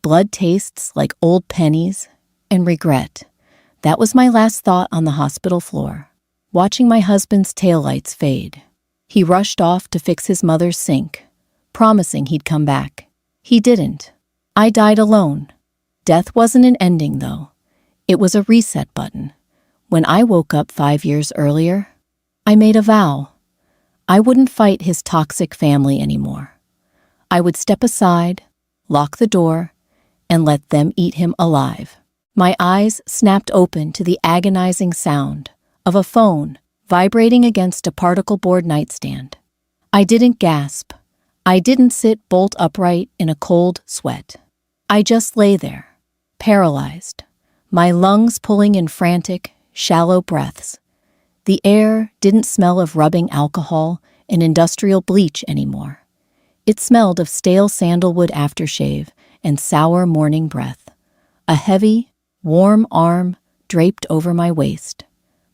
blood tastes like old pennies, and regret. That was my last thought on the hospital floor, watching my husband's taillights fade. He rushed off to fix his mother's sink, promising he'd come back. He didn't. I died alone. Death wasn't an ending, though. It was a reset button. When I woke up 5 years earlier, I made a vow. I wouldn't fight his toxic family anymore. I would step aside, lock the door, and let them eat him alive. My eyes snapped open to the agonizing sound of a phone vibrating against a particle board nightstand. I didn't gasp. I didn't sit bolt upright in a cold sweat. I just lay there, paralyzed, my lungs pulling in frantic, shallow breaths. The air didn't smell of rubbing alcohol and industrial bleach anymore. It smelled of stale sandalwood aftershave and sour morning breath. A heavy, warm arm draped over my waist.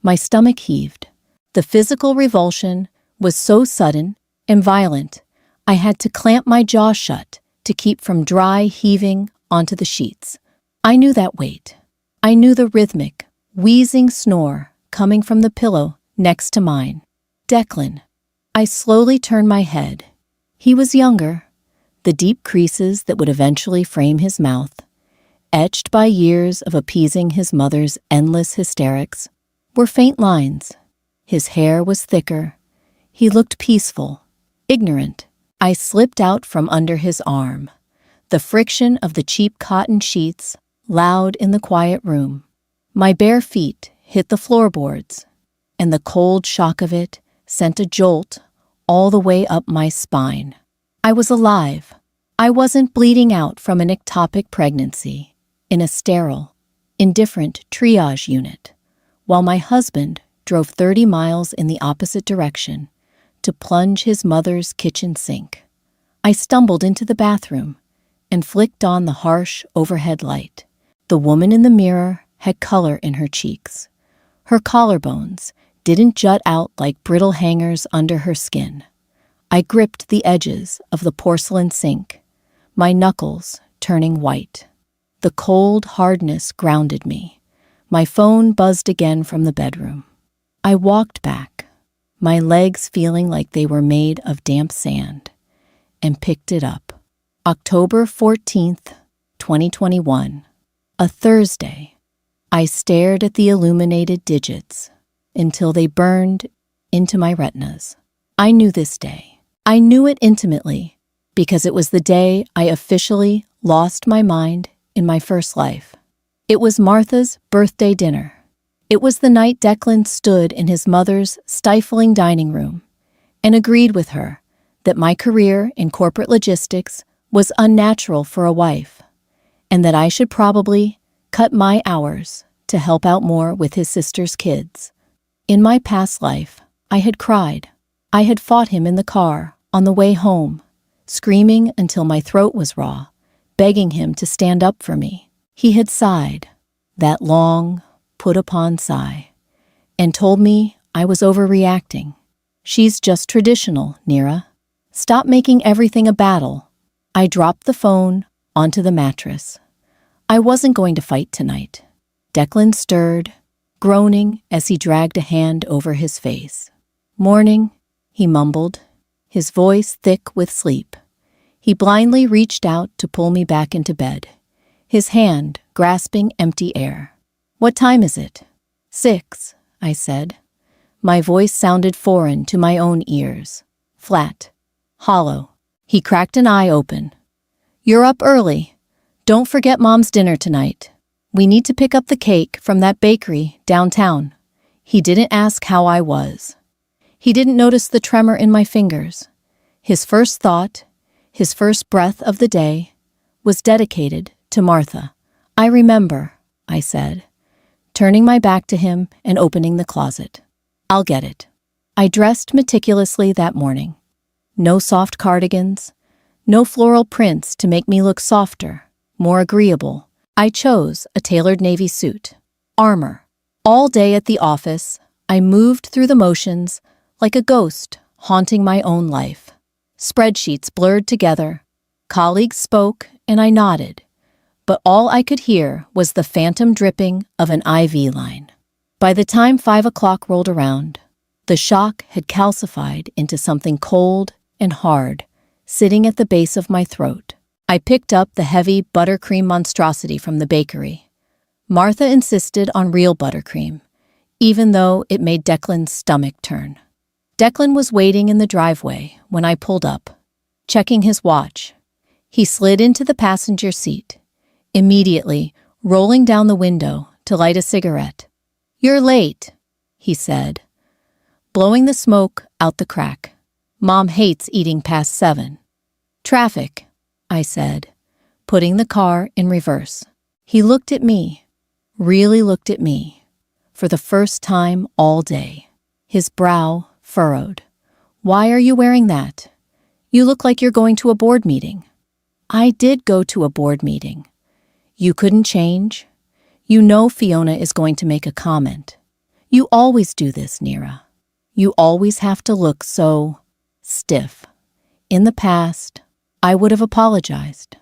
My stomach heaved. The physical revulsion was so sudden and violent, I had to clamp my jaw shut to keep from dry heaving onto the sheets. I knew that weight. I knew the rhythmic, wheezing snore coming from the pillow next to mine. Declan. I slowly turned my head. He was younger. The deep creases that would eventually frame his mouth, etched by years of appeasing his mother's endless hysterics, were faint lines. His hair was thicker. He looked peaceful, ignorant. I slipped out from under his arm, the friction of the cheap cotton sheets loud in the quiet room. My bare feet hit the floorboards, and the cold shock of it sent a jolt all the way up my spine. I was alive. I wasn't bleeding out from an ectopic pregnancy in a sterile, indifferent triage unit, while my husband drove 30 miles in the opposite direction to plunge his mother's kitchen sink. I stumbled into the bathroom and flicked on the harsh overhead light. The woman in the mirror had color in her cheeks. Her collarbones didn't jut out like brittle hangers under her skin. I gripped the edges of the porcelain sink, my knuckles turning white. The cold hardness grounded me. My phone buzzed again from the bedroom. I walked back, my legs feeling like they were made of damp sand, and picked it up. October 14th, 2021. A Thursday. I stared at the illuminated digits until they burned into my retinas. I knew this day. I knew it intimately because it was the day I officially lost my mind in my first life. It was Martha's birthday dinner. It was the night Declan stood in his mother's stifling dining room and agreed with her that my career in corporate logistics was unnatural for a wife, and that I should probably cut my hours to help out more with his sister's kids. In my past life, I had cried. I had fought him in the car on the way home, screaming until my throat was raw, begging him to stand up for me. He had sighed, that long, put-upon sigh, and told me I was overreacting. She's just traditional, Neera. Stop making everything a battle. I dropped the phone onto the mattress. I wasn't going to fight tonight. Declan stirred, groaning as he dragged a hand over his face. "Morning," he mumbled, his voice thick with sleep. He blindly reached out to pull me back into bed, his hand grasping empty air. "What time is it?" "6," I said. My voice sounded foreign to my own ears, flat, hollow. He cracked an eye open. "You're up early. Don't forget Mom's dinner tonight. We need to pick up the cake from that bakery downtown." He didn't ask how I was. He didn't notice the tremor in my fingers. His first thought, his first breath of the day, was dedicated to Martha. "I remember," I said, turning my back to him and opening the closet. "I'll get it." I dressed meticulously that morning. No soft cardigans, no floral prints to make me look softer, more agreeable. I chose a tailored navy suit, armor. All day at the office, I moved through the motions like a ghost haunting my own life. Spreadsheets blurred together. Colleagues spoke, and I nodded, but all I could hear was the phantom dripping of an IV line. By the time 5 o'clock rolled around, the shock had calcified into something cold and hard, sitting at the base of my throat. I picked up the heavy buttercream monstrosity from the bakery. Martha insisted on real buttercream, even though it made Declan's stomach turn. Declan was waiting in the driveway when I pulled up, checking his watch. He slid into the passenger seat, immediately rolling down the window to light a cigarette. "You're late," he said, blowing the smoke out the crack. "Mom hates eating past 7. "Traffic," I said, putting the car in reverse. He looked at me, really looked at me, for the first time all day. His brow furrowed. "Why are you wearing that? You look like you're going to a board meeting." I did go to a board meeting. You couldn't change. You know Fiona is going to make a comment. You always do this, Neera. You always have to look so stiff. In the past, I would have apologized.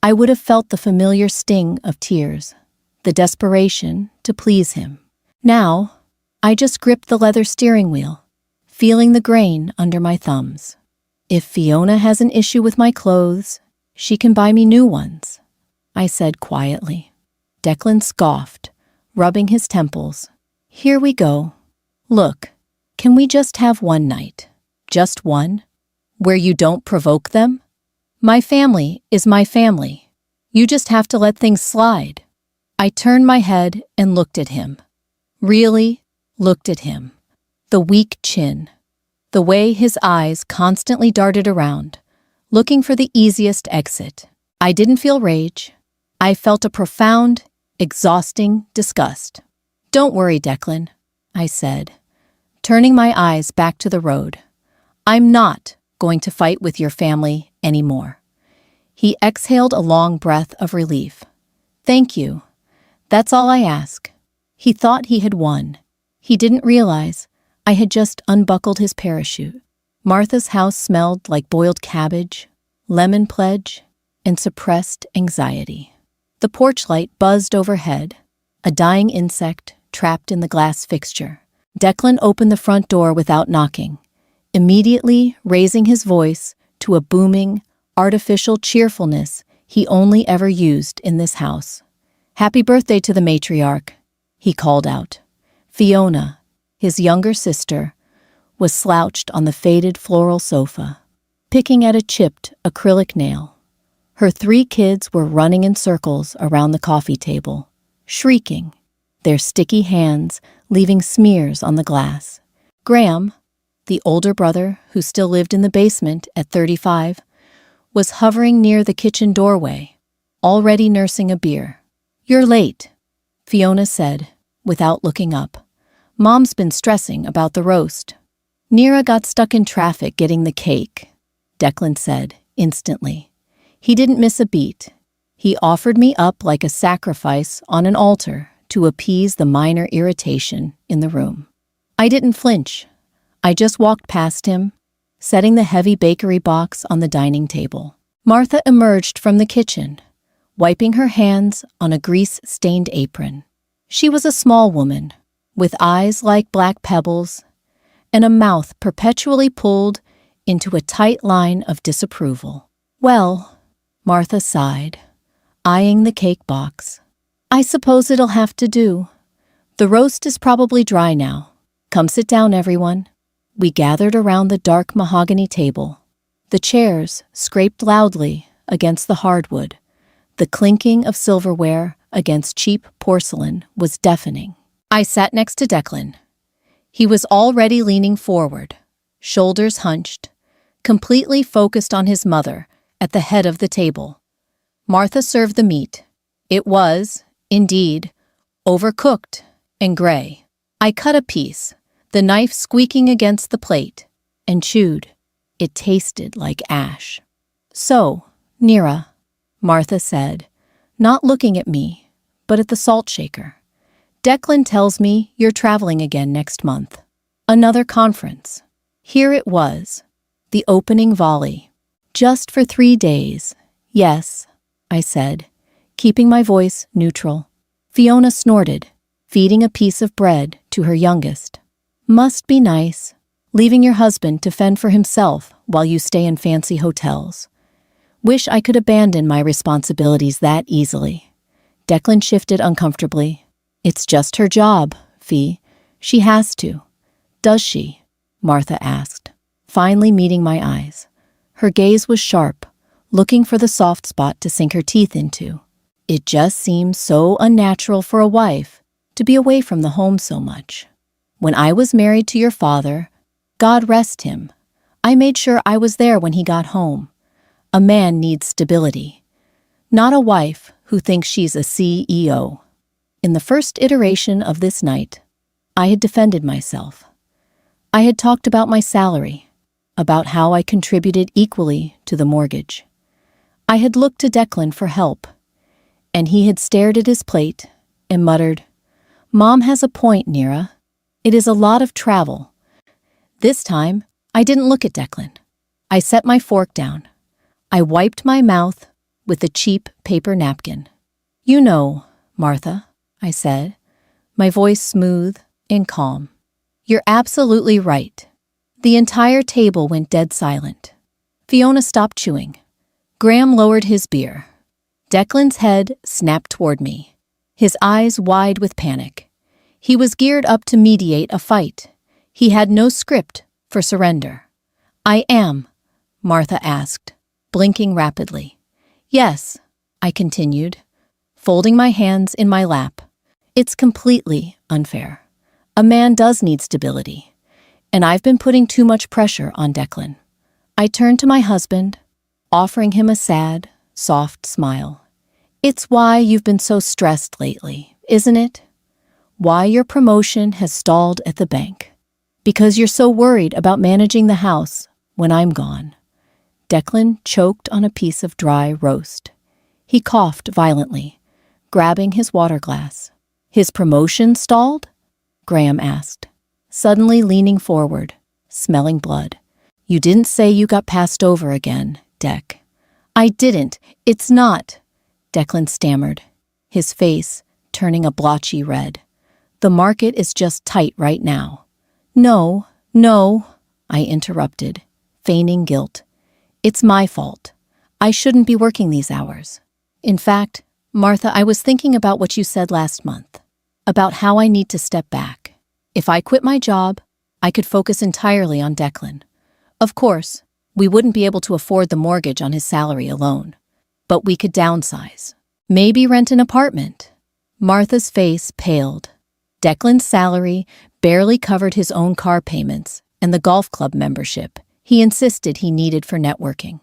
I would have felt the familiar sting of tears, the desperation to please him. Now, I just gripped the leather steering wheel, feeling the grain under my thumbs. If Fiona has an issue with my clothes, she can buy me new ones, I said quietly. Declan scoffed, rubbing his temples. "Here we go. Look, can we just have one night? Just one? Where you don't provoke them? My family is my family. You just have to let things slide." I turned my head and looked at him. Really looked at him. The weak chin. The way his eyes constantly darted around, looking for the easiest exit. I didn't feel rage. I felt a profound, exhausting disgust. "Don't worry, Declan," I said, turning my eyes back to the road. "I'm not going to fight with your family anymore." He exhaled a long breath of relief. "Thank you. That's all I ask." He thought he had won. He didn't realize I had just unbuckled his parachute. Martha's house smelled like boiled cabbage, lemon pledge, and suppressed anxiety. The porch light buzzed overhead, a dying insect trapped in the glass fixture. Declan opened the front door without knocking, immediately raising his voice to a booming, artificial cheerfulness he only ever used in this house. "Happy birthday to the matriarch," he called out. Fiona, his younger sister, was slouched on the faded floral sofa, picking at a chipped acrylic nail. Her 3 kids were running in circles around the coffee table, shrieking, their sticky hands leaving smears on the glass. Graham, the older brother who still lived in the basement at 35, was hovering near the kitchen doorway, already nursing a beer. "You're late," Fiona said, without looking up. "Mom's been stressing about the roast." "Neera got stuck in traffic getting the cake," Declan said instantly. He didn't miss a beat. He offered me up like a sacrifice on an altar to appease the minor irritation in the room. I didn't flinch. I just walked past him, setting the heavy bakery box on the dining table. Martha emerged from the kitchen, wiping her hands on a grease-stained apron. She was a small woman, with eyes like black pebbles and a mouth perpetually pulled into a tight line of disapproval. "Well," Martha sighed, eyeing the cake box, "I suppose it'll have to do. The roast is probably dry now. Come sit down, everyone." We gathered around the dark mahogany table. The chairs scraped loudly against the hardwood. The clinking of silverware against cheap porcelain was deafening. I sat next to Declan. He was already leaning forward, shoulders hunched, completely focused on his mother at the head of the table. Martha served the meat. It was, indeed, overcooked and gray. I cut a piece, the knife squeaking against the plate, and chewed. It tasted like ash. "So, Neera," Martha said, not looking at me, but at the salt shaker. "Declan tells me you're traveling again next month. Another conference." Here it was, the opening volley. "Just for 3 days. Yes," I said. keeping my voice neutral. Fiona snorted, feeding a piece of bread to her youngest. Must be nice, leaving your husband to fend for himself while you stay in fancy hotels. Wish I could abandon my responsibilities that easily. Declan shifted uncomfortably. It's just her job, Fee. She has to. Does she? Martha asked, finally meeting my eyes. Her gaze was sharp, looking for the soft spot to sink her teeth into. It just seems so unnatural for a wife to be away from the home so much. When I was married to your father, God rest him, I made sure I was there when he got home. A man needs stability, not a wife who thinks she's a CEO. In the first iteration of this night, I had defended myself. I had talked about my salary, about how I contributed equally to the mortgage. I had looked to Declan for help, and he had stared at his plate and muttered, "Mom has a point, Neera. It is a lot of travel." This time, I didn't look at Declan. I set my fork down. I wiped my mouth with a cheap paper napkin. "You know, Martha," I said, my voice smooth and calm. "You're absolutely right." The entire table went dead silent. Fiona stopped chewing. Graham lowered his beer. Declan's head snapped toward me, his eyes wide with panic. He was geared up to mediate a fight. He had no script for surrender. "I am?" Martha asked, blinking rapidly. "Yes," I continued, folding my hands in my lap. "It's completely unfair. A man does need stability, and I've been putting too much pressure on Declan." I turned to my husband, offering him a sad, soft smile. "It's why you've been so stressed lately, isn't it? Why your promotion has stalled at the bank. Because you're so worried about managing the house when I'm gone." Declan choked on a piece of dry roast. He coughed violently, grabbing his water glass. "His promotion stalled?" Graham asked, suddenly leaning forward, smelling blood. "You didn't say you got passed over again, Dec." "I didn't. It's not," Declan stammered, his face turning a blotchy red. "The market is just tight right now." No, I interrupted, feigning guilt. "It's my fault. I shouldn't be working these hours. In fact, Martha, I was thinking about what you said last month, about how I need to step back. If I quit my job, I could focus entirely on Declan. Of course, we wouldn't be able to afford the mortgage on his salary alone, but we could downsize. Maybe rent an apartment." Martha's face paled. Declan's salary barely covered his own car payments and the golf club membership he insisted he needed for networking.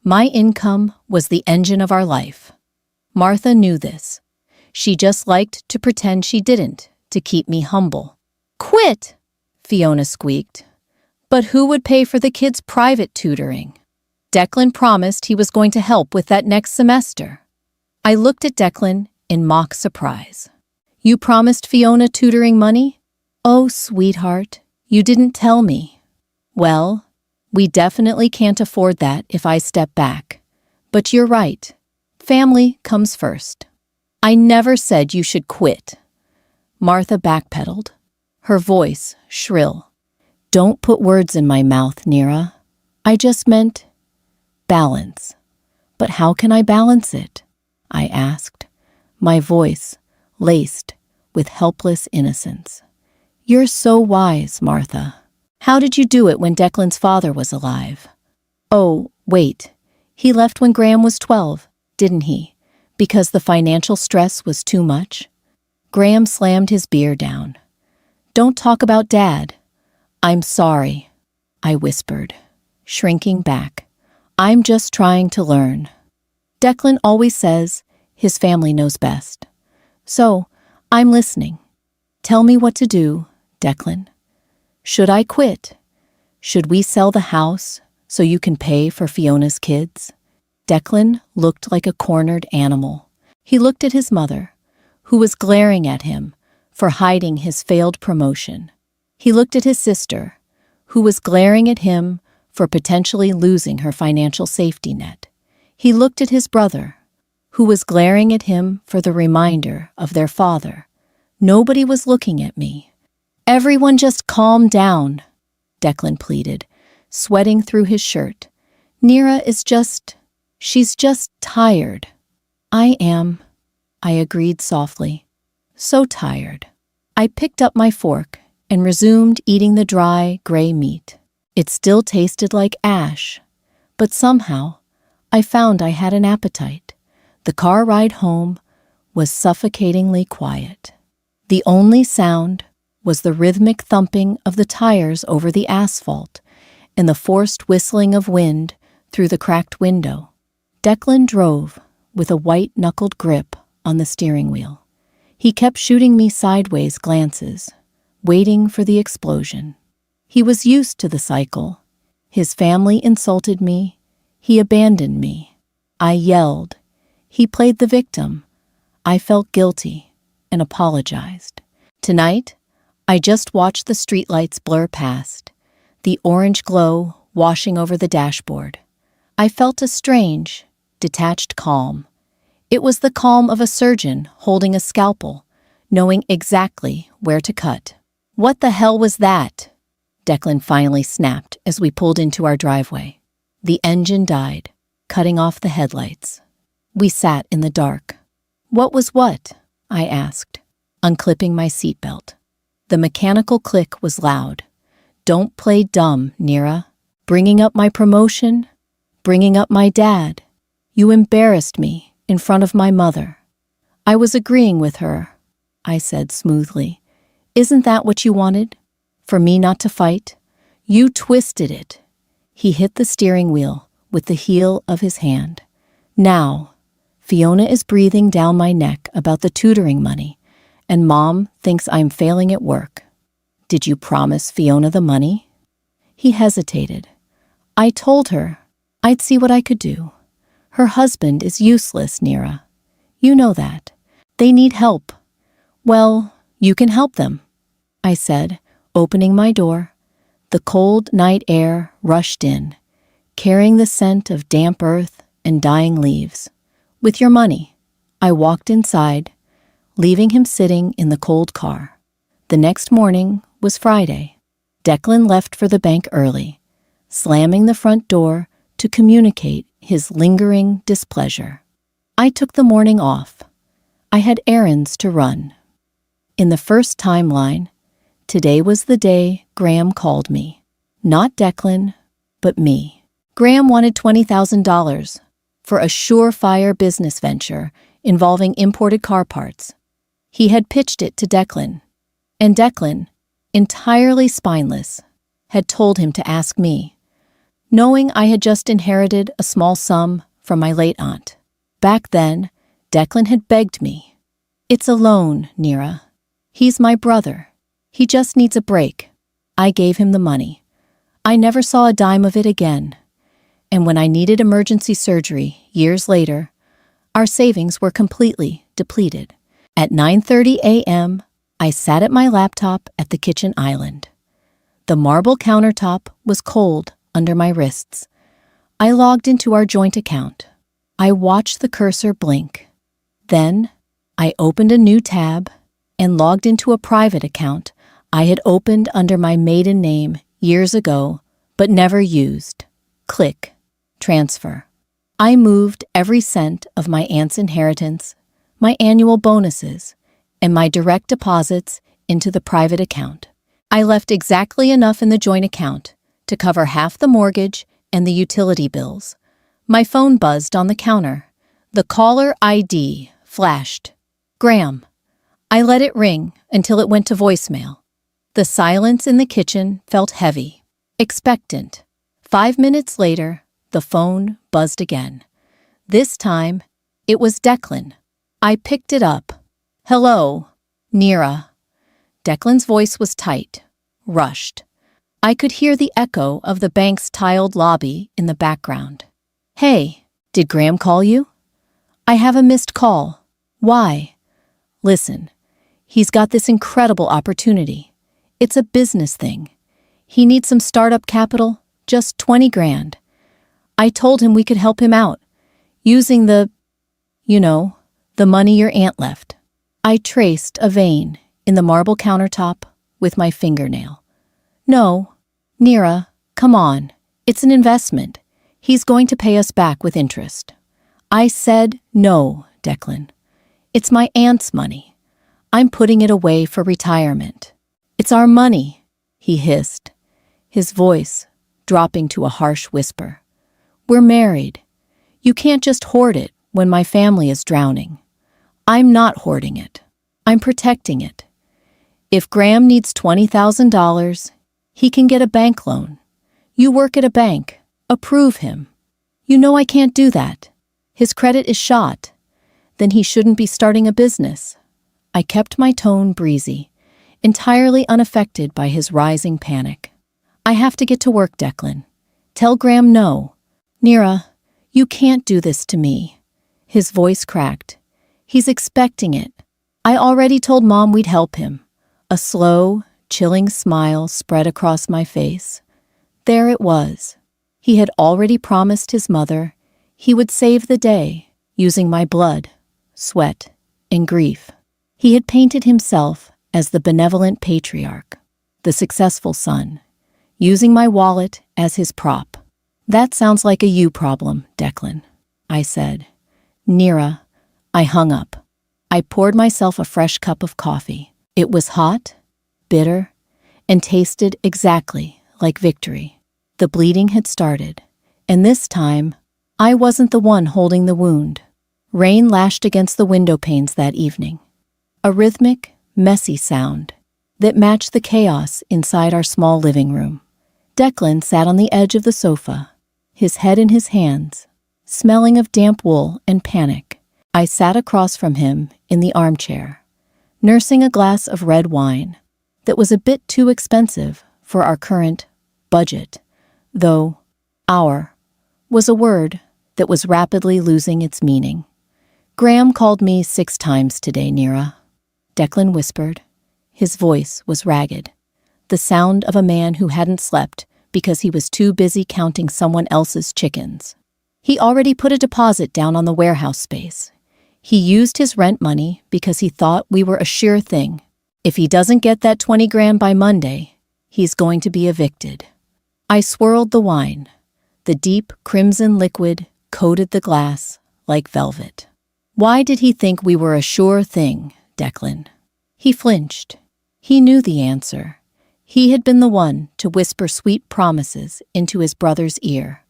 My income was the engine of our life. Martha knew this. She just liked to pretend she didn't, to keep me humble. "Quit!" Fiona squeaked. "But who would pay for the kids' private tutoring? Declan promised he was going to help with that next semester." I looked at Declan in mock surprise. "You promised Fiona tutoring money? Oh, sweetheart, you didn't tell me." "Well, we definitely can't afford that if I step back. But you're right. Family comes first." "I never said you should quit." Martha backpedaled, her voice shrill. "Don't put words in my mouth, Neera. I just meant balance." "But how can I balance it?" I asked, my voice laced with helpless innocence. "You're so wise, Martha. How did you do it when Declan's father was alive?" "Oh, wait. He left when Graham was 12, didn't he? Because the financial stress was too much?" Graham slammed his beer down. "Don't talk about Dad." "I'm sorry," I whispered, shrinking back. "I'm just trying to learn. Declan always says his family knows best. So, I'm listening. Tell me what to do, Declan. Should I quit? Should we sell the house so you can pay for Fiona's kids?" Declan looked like a cornered animal. He looked at his mother, who was glaring at him for hiding his failed promotion. He looked at his sister, who was glaring at him for potentially losing her financial safety net. He looked at his brother, who was glaring at him for the reminder of their father. Nobody was looking at me. "Everyone just calm down," Declan pleaded, sweating through his shirt. She's just tired." "I am," I agreed softly. "So tired." I picked up my fork and resumed eating the dry, gray meat. It still tasted like ash, but somehow I found I had an appetite. The car ride home was suffocatingly quiet. The only sound was the rhythmic thumping of the tires over the asphalt and the forced whistling of wind through the cracked window. Declan drove with a white-knuckled grip on the steering wheel. He kept shooting me sideways glances, waiting for the explosion. He was used to the cycle. His family insulted me. He abandoned me. I yelled. He played the victim. I felt guilty and apologized. Tonight, I just watched the streetlights blur past, the orange glow washing over the dashboard. I felt a strange, detached calm. It was the calm of a surgeon holding a scalpel, knowing exactly where to cut. "What the hell was that?" Declan finally snapped as we pulled into our driveway. The engine died, cutting off the headlights. We sat in the dark. "What was what?" I asked, unclipping my seatbelt. The mechanical click was loud. "Don't play dumb, Nira. Bringing up my promotion? Bringing up my dad? You embarrassed me in front of my mother." "I was agreeing with her," I said smoothly. "Isn't that what you wanted? For me not to fight? You twisted it." He hit the steering wheel with the heel of his hand. "Now, Fiona is breathing down my neck about the tutoring money, and Mom thinks I'm failing at work. Did you promise Fiona the money?" He hesitated. "I told her I'd see what I could do. Her husband is useless, Nira. You know that. They need help." "Well, you can help them," I said, opening my door. The cold night air rushed in, carrying the scent of damp earth and dying leaves. "With your money." I walked inside, leaving him sitting in the cold car. The next morning was Friday. Declan left for the bank early, slamming the front door to communicate his lingering displeasure. I took the morning off. I had errands to run. In the first timeline, today was the day Graham called me. Not Declan, but me. Graham wanted $20,000 for a surefire business venture involving imported car parts. He had pitched it to Declan, and Declan, entirely spineless, had told him to ask me, knowing I had just inherited a small sum from my late aunt. Back then, Declan had begged me. "It's a loan, Nira. He's my brother. He just needs a break." I gave him the money. I never saw a dime of it again. And when I needed emergency surgery years later, our savings were completely depleted. At 9:30 a.m., I sat at my laptop at the kitchen island. The marble countertop was cold under my wrists. I logged into our joint account. I watched the cursor blink. Then, I opened a new tab and logged into a private account I had opened under my maiden name years ago, but never used. Click. Transfer. I moved every cent of my aunt's inheritance, my annual bonuses, and my direct deposits into the private account. I left exactly enough in the joint account to cover half the mortgage and the utility bills. My phone buzzed on the counter. The caller ID flashed. Graham. I let it ring until it went to voicemail. The silence in the kitchen felt heavy, expectant. 5 minutes later, the phone buzzed again. This time, it was Declan. I picked it up. "Hello, Nira." Declan's voice was tight, rushed. I could hear the echo of the bank's tiled lobby in the background. "Hey, did Graham call you?" "I have a missed call." "Why?" "Listen, he's got this incredible opportunity. It's a business thing. He needs some startup capital, just 20 grand. I told him we could help him out, using the You know, the money your aunt left. I traced a vein in the marble countertop with my fingernail. No, Nira, come on. It's an investment. He's going to pay us back with interest. I said no, Declan. It's my aunt's money. I'm putting it away for retirement. It's our money, he hissed, his voice dropping to a harsh whisper. We're married. You can't just hoard it when my family is drowning. I'm not hoarding it. I'm protecting it. If Graham needs $20,000, he can get a bank loan. You work at a bank. Approve him. You know I can't do that. His credit is shot. Then he shouldn't be starting a business. I kept my tone breezy, entirely unaffected by his rising panic. I have to get to work, Declan. Tell Graham no. Nira, you can't do this to me. His voice cracked. He's expecting it. I already told Mom we'd help him. A slow, chilling smile spread across my face. There it was. He had already promised his mother he would save the day using my blood, sweat, and grief. He had painted himself as the benevolent patriarch, the successful son, using my wallet as his prop. That sounds like a you problem, Declan, I said. Nira, I hung up. I poured myself a fresh cup of coffee. It was hot, bitter, and tasted exactly like victory. The bleeding had started, and this time, I wasn't the one holding the wound. Rain lashed against the window panes that evening. A rhythmic, messy sound that matched the chaos inside our small living room. Declan sat on the edge of the sofa, his head in his hands, smelling of damp wool and panic. I sat across from him in the armchair, nursing a glass of red wine that was a bit too expensive for our current budget, though "our" was a word that was rapidly losing its meaning. Graham called me 6 times today, Nira, Declan whispered. His voice was ragged, the sound of a man who hadn't slept because he was too busy counting someone else's chickens. He already put a deposit down on the warehouse space. He used his rent money because he thought we were a sure thing. If he doesn't get that 20 grand by Monday, he's going to be evicted. I swirled the wine. The deep crimson liquid coated the glass like velvet. Why did he think we were a sure thing, Declan? He flinched. He knew the answer. He had been the one to whisper sweet promises into his brother's ear,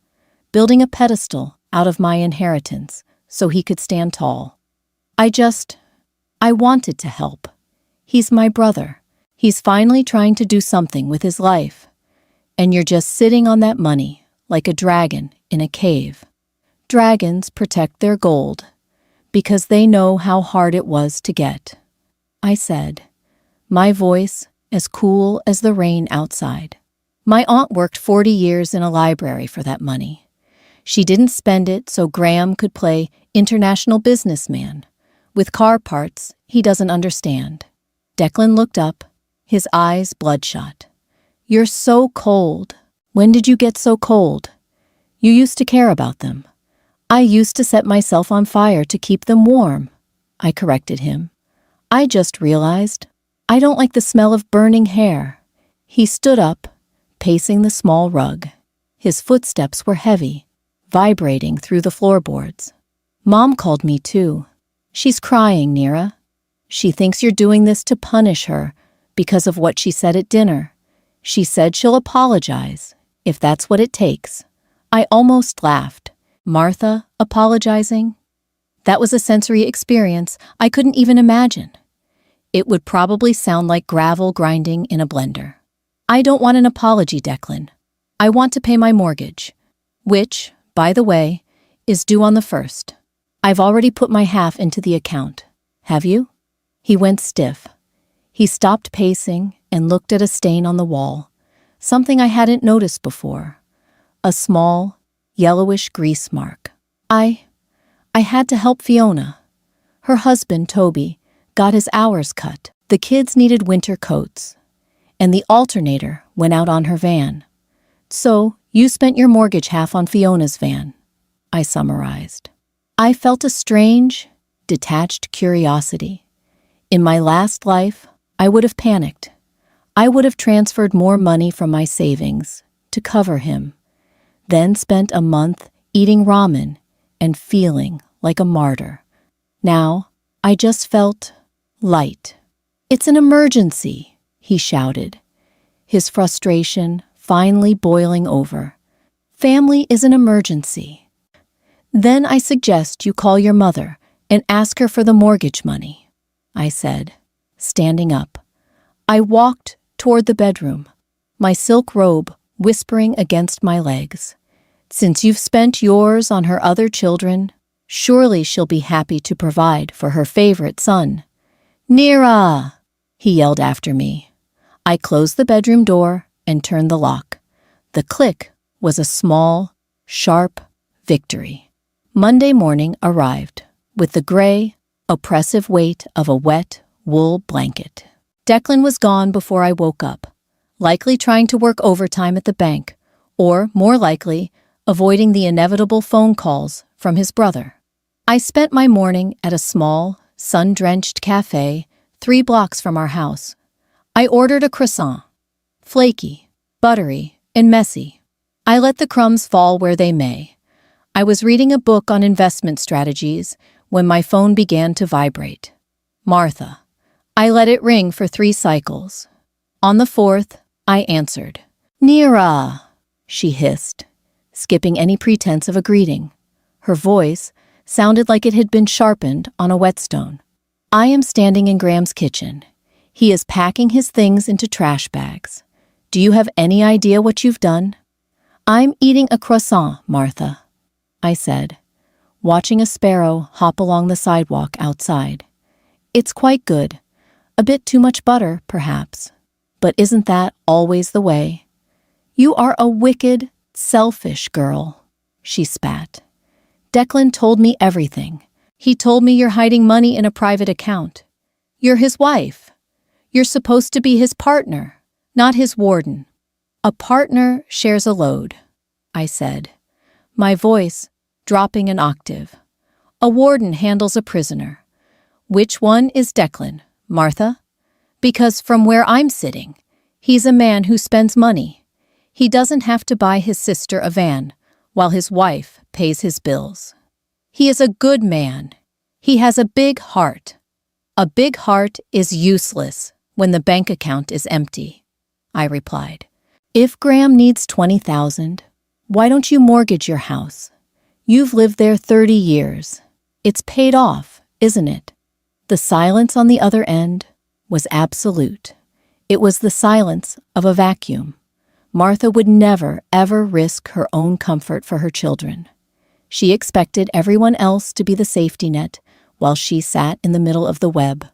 building a pedestal out of my inheritance so he could stand tall. I wanted to help. He's my brother. He's finally trying to do something with his life. And you're just sitting on that money like a dragon in a cave. Dragons protect their gold because they know how hard it was to get, I said, my voice as cool as the rain outside. My aunt worked 40 years in a library for that money. She didn't spend it so Graham could play international businessman with car parts he doesn't understand. Declan looked up, his eyes bloodshot. You're so cold. When did you get so cold? You used to care about them. I used to set myself on fire to keep them warm, I corrected him. I just realized I don't like the smell of burning hair. He stood up, pacing the small rug. His footsteps were heavy, vibrating through the floorboards. Mom called me too. She's crying, Nira. She thinks you're doing this to punish her because of what she said at dinner. She said she'll apologize, if that's what it takes. I almost laughed. Martha apologizing? That was a sensory experience I couldn't even imagine. It would probably sound like gravel grinding in a blender. I don't want an apology, Declan. I want to pay my mortgage, which, by the way, is due on the 1st. I've already put my half into the account. Have you? He went stiff. He stopped pacing and looked at a stain on the wall, something I hadn't noticed before. A small, yellowish grease mark. I had to help Fiona. Her husband, Toby, got his hours cut. The kids needed winter coats, and the alternator went out on her van. So you spent your mortgage half on Fiona's van, I summarized. I felt a strange, detached curiosity. In my last life, I would have panicked. I would have transferred more money from my savings to cover him, then spent a month eating ramen and feeling like a martyr. Now, I just felt light. "It's an emergency," he shouted, his frustration finally boiling over. "Family is an emergency." "Then I suggest you call your mother and ask her for the mortgage money," I said, standing up. I walked toward the bedroom, my silk robe whispering against my legs. "Since you've spent yours on her other children, surely she'll be happy to provide for her favorite son." "Nira!" he yelled after me. I closed the bedroom door and turned the lock. The click was a small, sharp victory. Monday morning arrived with the gray, oppressive weight of a wet wool blanket. Declan was gone before I woke up, likely trying to work overtime at the bank, or, more likely, avoiding the inevitable phone calls from his brother. I spent my morning at a small, sun-drenched cafe 3 blocks from our house. I ordered a croissant. Flaky, buttery, and messy. I let the crumbs fall where they may. I was reading a book on investment strategies when my phone began to vibrate. Martha. I let it ring for 3 cycles. On the 4th, I answered. "Nira," she hissed, skipping any pretense of a greeting. Her voice sounded like it had been sharpened on a whetstone. I am standing in Graham's kitchen. He is packing his things into trash bags. "Do you have any idea what you've done?" "I'm eating a croissant, Martha," I said, watching a sparrow hop along the sidewalk outside. "It's quite good. A bit too much butter, perhaps. But isn't that always the way?" "You are a wicked, selfish girl," she spat. "Declan told me everything. He told me you're hiding money in a private account. You're his wife. You're supposed to be his partner, not his warden." "A partner shares a load," I said, my voice dropping an octave. "A warden handles a prisoner. Which one is Declan, Martha? Because from where I'm sitting, he's a man who spends money. He doesn't have to buy his sister a van while his wife pays his bills. He is a good man. He has a big heart. A big heart is useless when the bank account is empty," I replied. "If Graham needs $20,000, why don't you mortgage your house? You've lived there 30 years. It's paid off, isn't it?" The silence on the other end was absolute. It was the silence of a vacuum. Martha would never, ever risk her own comfort for her children. She expected everyone else to be the safety net while she sat in the middle of the web,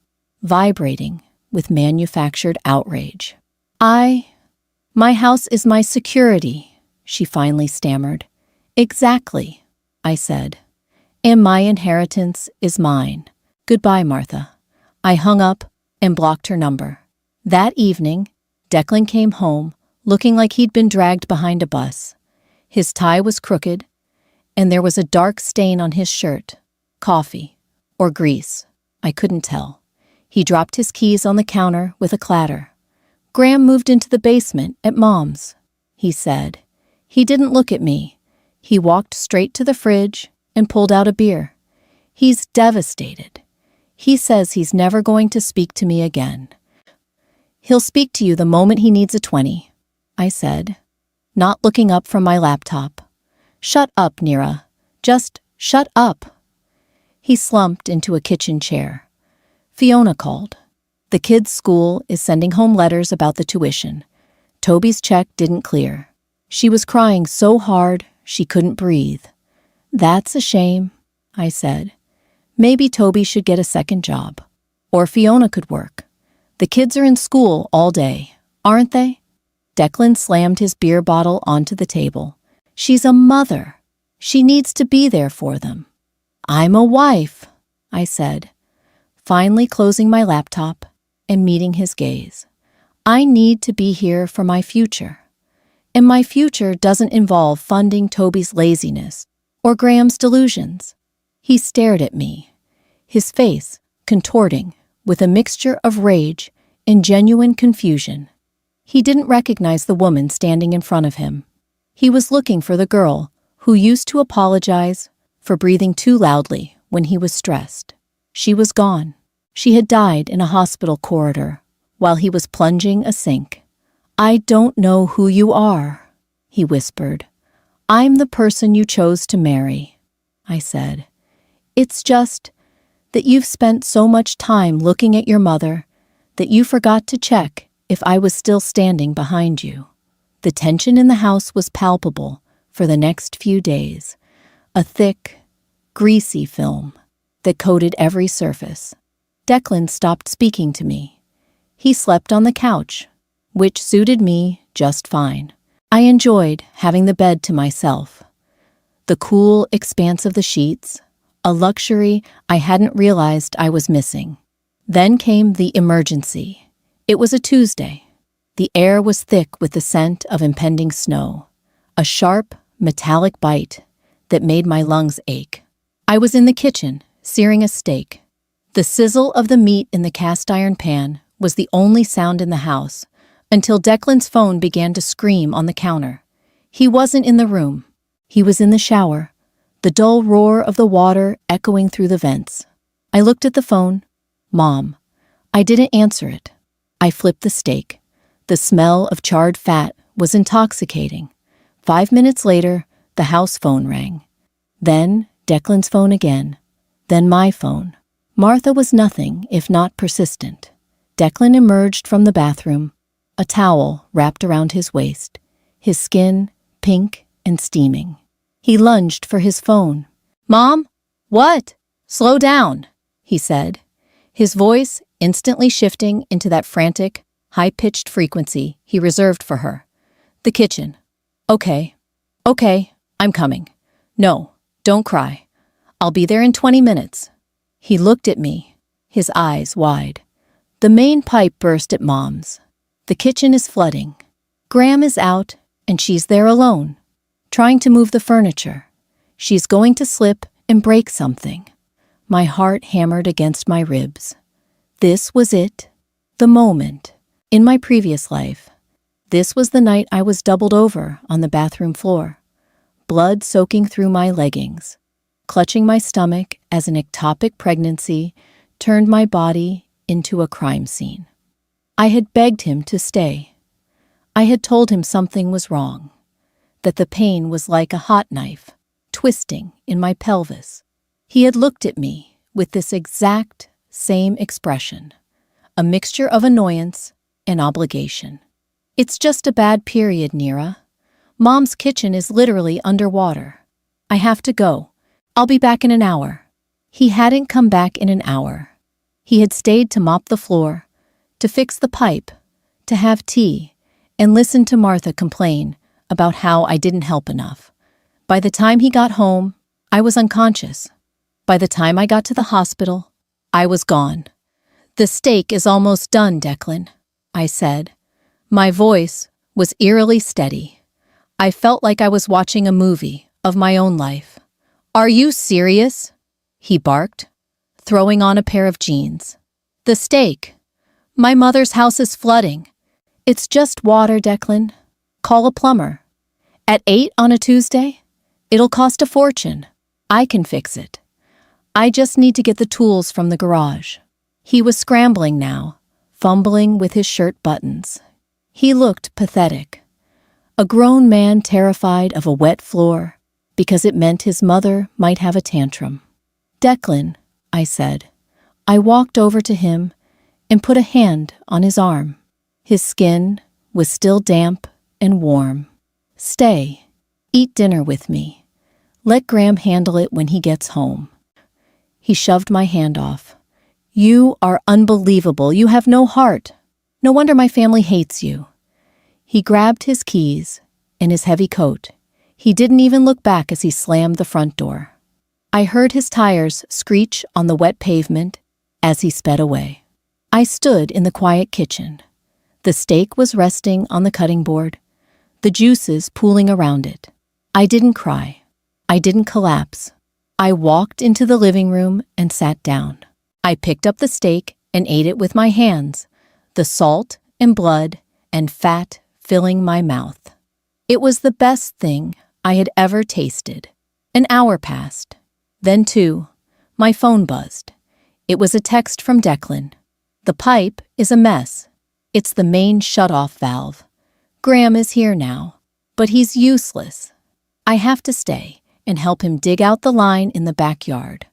vibrating with manufactured outrage. My house is my security," she finally stammered. "Exactly," I said. "And my inheritance is mine. Goodbye, Martha." I hung up and blocked her number. That evening, Declan came home looking like he'd been dragged behind a bus. His tie was crooked, and there was a dark stain on his shirt. Coffee or grease, I couldn't tell. He dropped his keys on the counter with a clatter. "Graham moved into the basement at Mom's," he said. He didn't look at me. He walked straight to the fridge and pulled out a beer. "He's devastated. He says he's never going to speak to me again." "He'll speak to you the moment he needs a 20, I said, not looking up from my laptop. "Shut up, Nira. Just shut up." He slumped into a kitchen chair. "Fiona called. The kids' school is sending home letters about the tuition. Toby's check didn't clear. She was crying so hard she couldn't breathe." "That's a shame," I said. "Maybe Toby should get a second job. Or Fiona could work. The kids are in school all day, aren't they?" Declan slammed his beer bottle onto the table. "She's a mother. She needs to be there for them." "I'm a wife," I said, finally closing my laptop and meeting his gaze. "I need to be here for my future. And my future doesn't involve funding Toby's laziness or Graham's delusions." He stared at me, his face contorting with a mixture of rage and genuine confusion. He didn't recognize the woman standing in front of him. He was looking for the girl who used to apologize for breathing too loudly when he was stressed. She was gone. She had died in a hospital corridor while he was plunging a sink. "I don't know who you are," he whispered. "I'm the person you chose to marry," I said. "It's just that you've spent so much time looking at your mother that you forgot to check if I was still standing behind you." The tension in the house was palpable for the next few days, a thick, greasy film that coated every surface. Declan stopped speaking to me. He slept on the couch, which suited me just fine. I enjoyed having the bed to myself. The cool expanse of the sheets, a luxury I hadn't realized I was missing. Then came the emergency. It was a Tuesday. The air was thick with the scent of impending snow, a sharp, metallic bite that made my lungs ache. I was in the kitchen, searing a steak. The sizzle of the meat in the cast-iron pan was the only sound in the house until Declan's phone began to scream on the counter. He wasn't in the room. He was in the shower, the dull roar of the water echoing through the vents. I looked at the phone. Mom. I didn't answer it. I flipped the steak. The smell of charred fat was intoxicating. 5 minutes later, the house phone rang. Then Declan's phone again. Then my phone. Martha was nothing if not persistent. Declan emerged from the bathroom, a towel wrapped around his waist, his skin pink and steaming. He lunged for his phone. "Mom? What? Slow down," he said, his voice instantly shifting into that frantic, high-pitched frequency he reserved for her. "The kitchen." Okay, I'm coming." "No, don't cry. I'll be there in 20 minutes. He looked at me, his eyes wide. "The main pipe burst at Mom's. The kitchen is flooding. Graham is out, and she's there alone, trying to move the furniture. She's going to slip and break something." My heart hammered against my ribs. This was it, the moment. In my previous life, this was the night I was doubled over on the bathroom floor, blood soaking through my leggings, clutching my stomach as an ectopic pregnancy turned my body into a crime scene. I had begged him to stay. I had told him something was wrong, that the pain was like a hot knife, twisting in my pelvis. He had looked at me with this exact same expression, a mixture of annoyance and obligation. "It's just a bad period, Neera. Mom's kitchen is literally underwater. I have to go. I'll be back in an hour." He hadn't come back in an hour. He had stayed to mop the floor, to fix the pipe, to have tea, and listen to Martha complain about how I didn't help enough. By the time he got home, I was unconscious. By the time I got to the hospital, I was gone. "The steak is almost done, Declan," I said. My voice was eerily steady. I felt like I was watching a movie of my own life. "Are you serious?" he barked, throwing on a pair of jeans. "The steak. My mother's house is flooding. It's just water, Declan. Call a plumber. At 8 on a Tuesday? It'll cost a fortune. I can fix it. I just need to get the tools from the garage." He was scrambling now, fumbling with his shirt buttons. He looked pathetic. A grown man terrified of a wet floor because it meant his mother might have a tantrum. "Declan," I said. I walked over to him and put a hand on his arm. His skin was still damp and warm. "Stay. Eat dinner with me. Let Graham handle it when he gets home." He shoved my hand off. "You are unbelievable. You have no heart. No wonder my family hates you." He grabbed his keys and his heavy coat. He didn't even look back as he slammed the front door. I heard his tires screech on the wet pavement as he sped away. I stood in the quiet kitchen. The steak was resting on the cutting board, the juices pooling around it. I didn't cry. I didn't collapse. I walked into the living room and sat down. I picked up the steak and ate it with my hands, the salt and blood and fat filling my mouth. It was the best thing I had ever tasted. An hour passed. Then, too, my phone buzzed. It was a text from Declan. "The pipe is a mess. It's the main shut-off valve. Graham is here now, but he's useless. I have to stay and help him dig out the line in the backyard.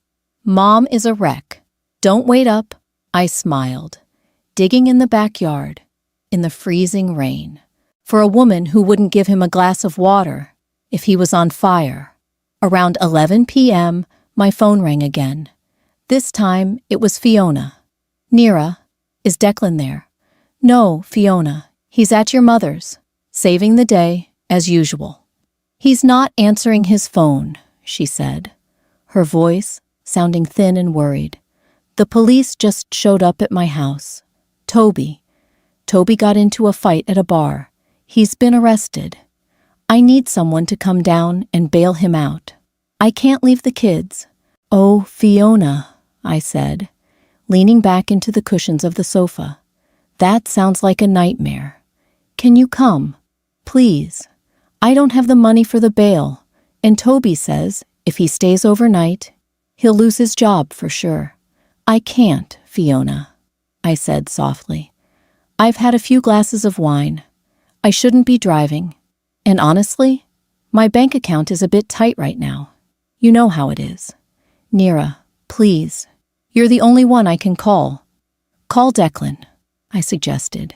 Mom is a wreck. Don't wait up." I smiled, digging in the backyard, in the freezing rain, for a woman who wouldn't give him a glass of water if he was on fire. Around 11 p.m., my phone rang again. This time, it was Fiona. "Nira, is Declan there?" "No, Fiona. He's at your mother's, saving the day, as usual." "He's not answering his phone," she said, her voice sounding thin and worried. "The police just showed up at my house. Toby got into a fight at a bar. He's been arrested. I need someone to come down and bail him out. I can't leave the kids." "Oh, Fiona," I said, leaning back into the cushions of the sofa. "That sounds like a nightmare. Can you come? Please. I don't have the money for the bail, and Toby says if he stays overnight, he'll lose his job for sure." "I can't, Fiona," I said softly. "I've had a few glasses of wine. I shouldn't be driving. And honestly, my bank account is a bit tight right now. You know how it is. Nira, please. You're the only one I can call." "Call Declan," I suggested.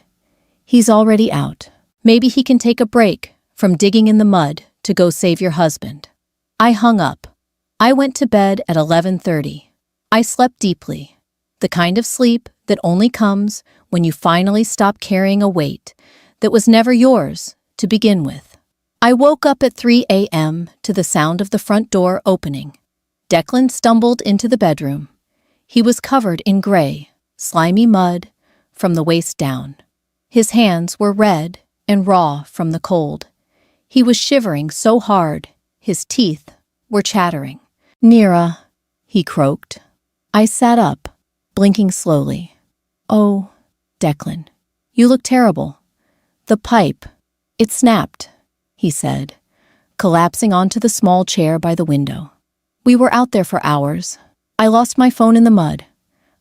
"He's already out. Maybe he can take a break from digging in the mud to go save your husband." I hung up. I went to bed at 11:30. I slept deeply, the kind of sleep that only comes when you finally stop carrying a weight that was never yours to begin with. I woke up at 3 a.m. to the sound of the front door opening. Declan stumbled into the bedroom. He was covered in gray, slimy mud from the waist down. His hands were red and raw from the cold. He was shivering so hard, his teeth were chattering. "Nira," he croaked. I sat up, blinking slowly. "Oh, Declan, you look terrible. The pipe, it snapped," he said, collapsing onto the small chair by the window. "We were out there for hours. I lost my phone in the mud.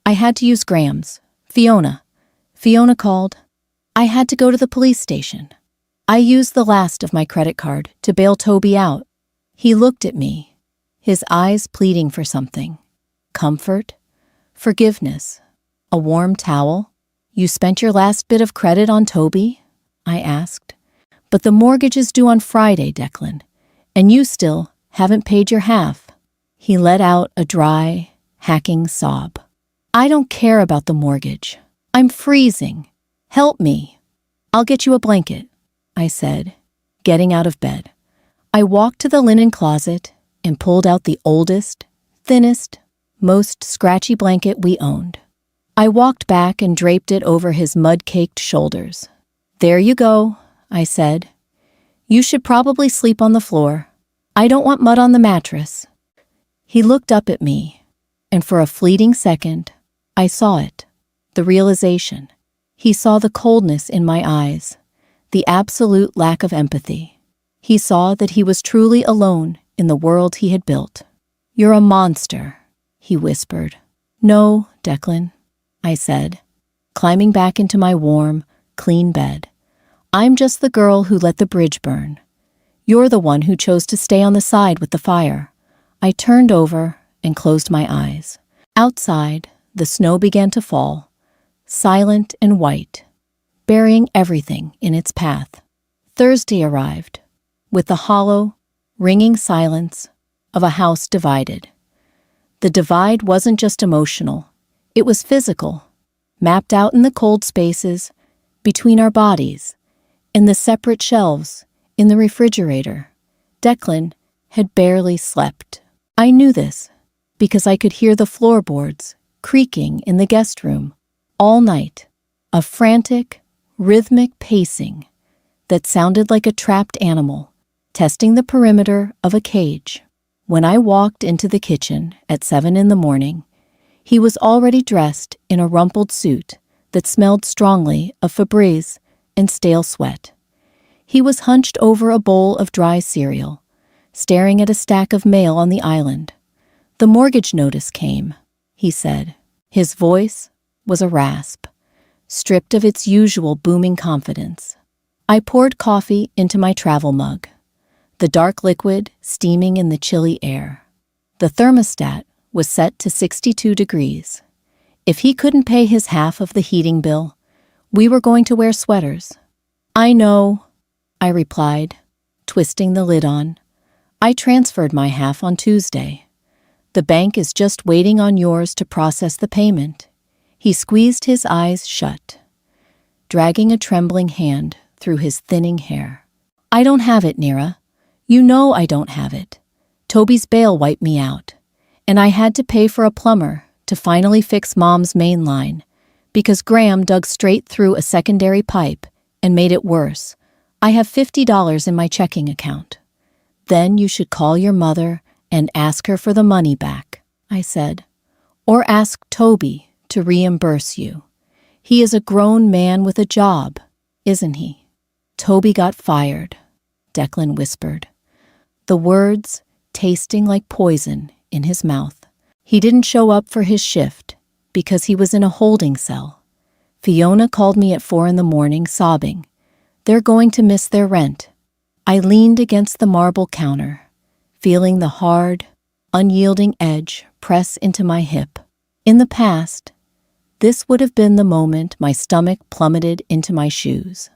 I had to use Graham's. Fiona called. I had to go to the police station. I used the last of my credit card to bail Toby out." He looked at me, his eyes pleading for something. "Comfort? Forgiveness? A warm towel? You spent your last bit of credit on Toby?" I asked. "But the mortgage is due on Friday, Declan, and you still haven't paid your half." He let out a dry, hacking sob. "I don't care about the mortgage. I'm freezing. Help me." "I'll get you a blanket," I said, getting out of bed. I walked to the linen closet and pulled out the oldest, thinnest, most scratchy blanket we owned. I walked back and draped it over his mud-caked shoulders. "There you go," I said. "You should probably sleep on the floor. I don't want mud on the mattress." He looked up at me, and for a fleeting second, I saw it, the realization. He saw the coldness in my eyes, the absolute lack of empathy. He saw that he was truly alone in the world he had built. "You're a monster," he whispered. "No, Declan," I said, climbing back into my warm, clean bed. "I'm just the girl who let the bridge burn. You're the one who chose to stay on the side with the fire." I turned over and closed my eyes. Outside, the snow began to fall, silent and white, burying everything in its path. Thursday arrived, with the hollow, ringing silence of a house divided. The divide wasn't just emotional, it was physical, mapped out in the cold spaces between our bodies, in the separate shelves, in the refrigerator. Declan had barely slept. I knew this because I could hear the floorboards creaking in the guest room all night, a frantic, rhythmic pacing that sounded like a trapped animal testing the perimeter of a cage. When I walked into the kitchen at 7 in the morning, he was already dressed in a rumpled suit that smelled strongly of Febreze and stale sweat. He was hunched over a bowl of dry cereal, staring at a stack of mail on the island. "The mortgage notice came," he said. His voice was a rasp, stripped of its usual booming confidence. I poured coffee into my travel mug, the dark liquid steaming in the chilly air. The thermostat was set to 62 degrees. If he couldn't pay his half of the heating bill, we were going to wear sweaters. "I know," I replied, twisting the lid on. "I transferred my half on Tuesday. The bank is just waiting on yours to process the payment." He squeezed his eyes shut, dragging a trembling hand through his thinning hair. "I don't have it, Nira. You know I don't have it. Toby's bail wiped me out, and I had to pay for a plumber to finally fix Mom's main line because Graham dug straight through a secondary pipe and made it worse. I have $50 in my checking account." "Then you should call your mother and ask her for the money back," I said. "Or ask Toby to reimburse you. He is a grown man with a job, isn't he?" "Toby got fired," Declan whispered, the words tasting like poison in his mouth. "He didn't show up for his shift because he was in a holding cell. Fiona called me at 4 in the morning sobbing. They're going to miss their rent." I leaned against the marble counter, feeling the hard, unyielding edge press into my hip. In the past, this would have been the moment my stomach plummeted into my shoes.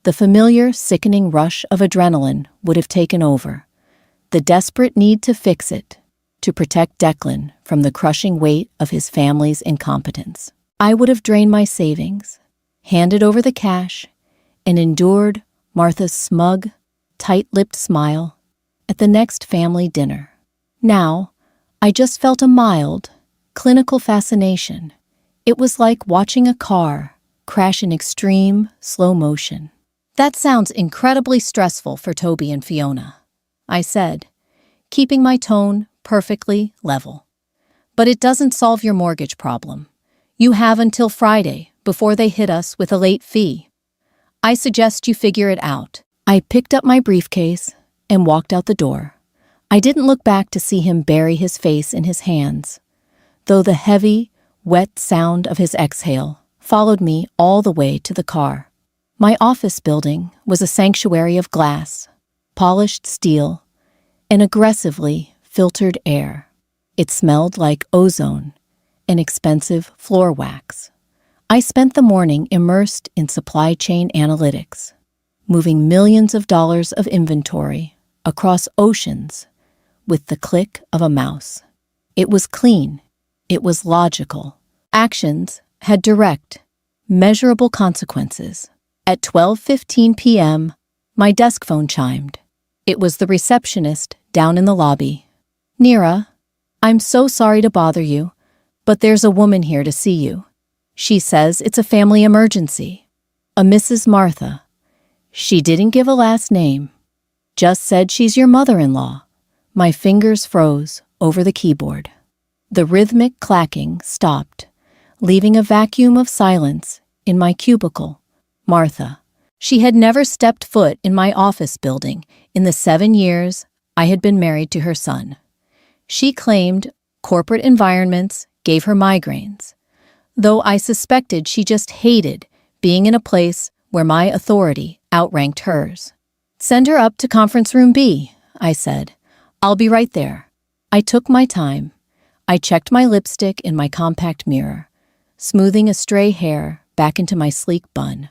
The familiar, sickening rush of adrenaline would have taken over. The desperate need to fix it, to protect Declan from the crushing weight of his family's incompetence. I would have drained my savings, handed over the cash, and endured Martha's smug, tight-lipped smile at the next family dinner. Now, I just felt a mild, clinical fascination. It was like watching a car crash in extreme, slow motion. "That sounds incredibly stressful for Toby and Fiona," I said, keeping my tone perfectly level. "But it doesn't solve your mortgage problem. You have until Friday before they hit us with a late fee. I suggest you figure it out." I picked up my briefcase and walked out the door. I didn't look back to see him bury his face in his hands, though the heavy, wet sound of his exhale followed me all the way to the car. My office building was a sanctuary of glass, polished steel, and aggressively filtered air. It smelled like ozone and expensive floor wax. I spent the morning immersed in supply chain analytics, moving millions of dollars of inventory across oceans with the click of a mouse. It was clean. It was logical. Actions had direct, measurable consequences. At 12:15 p.m., my desk phone chimed. It was the receptionist down in the lobby. "Nira, I'm so sorry to bother you, but there's a woman here to see you. She says it's a family emergency. A Mrs. Martha. She didn't give a last name. Just said she's your mother-in-law." My fingers froze over the keyboard. The rhythmic clacking stopped, leaving a vacuum of silence in my cubicle. Martha. She had never stepped foot in my office building in the 7 years I had been married to her son. She claimed corporate environments gave her migraines, though I suspected she just hated being in a place where my authority outranked hers. "Send her up to conference room B," I said. "I'll be right there." I took my time. I checked my lipstick in my compact mirror, smoothing a stray hair back into my sleek bun.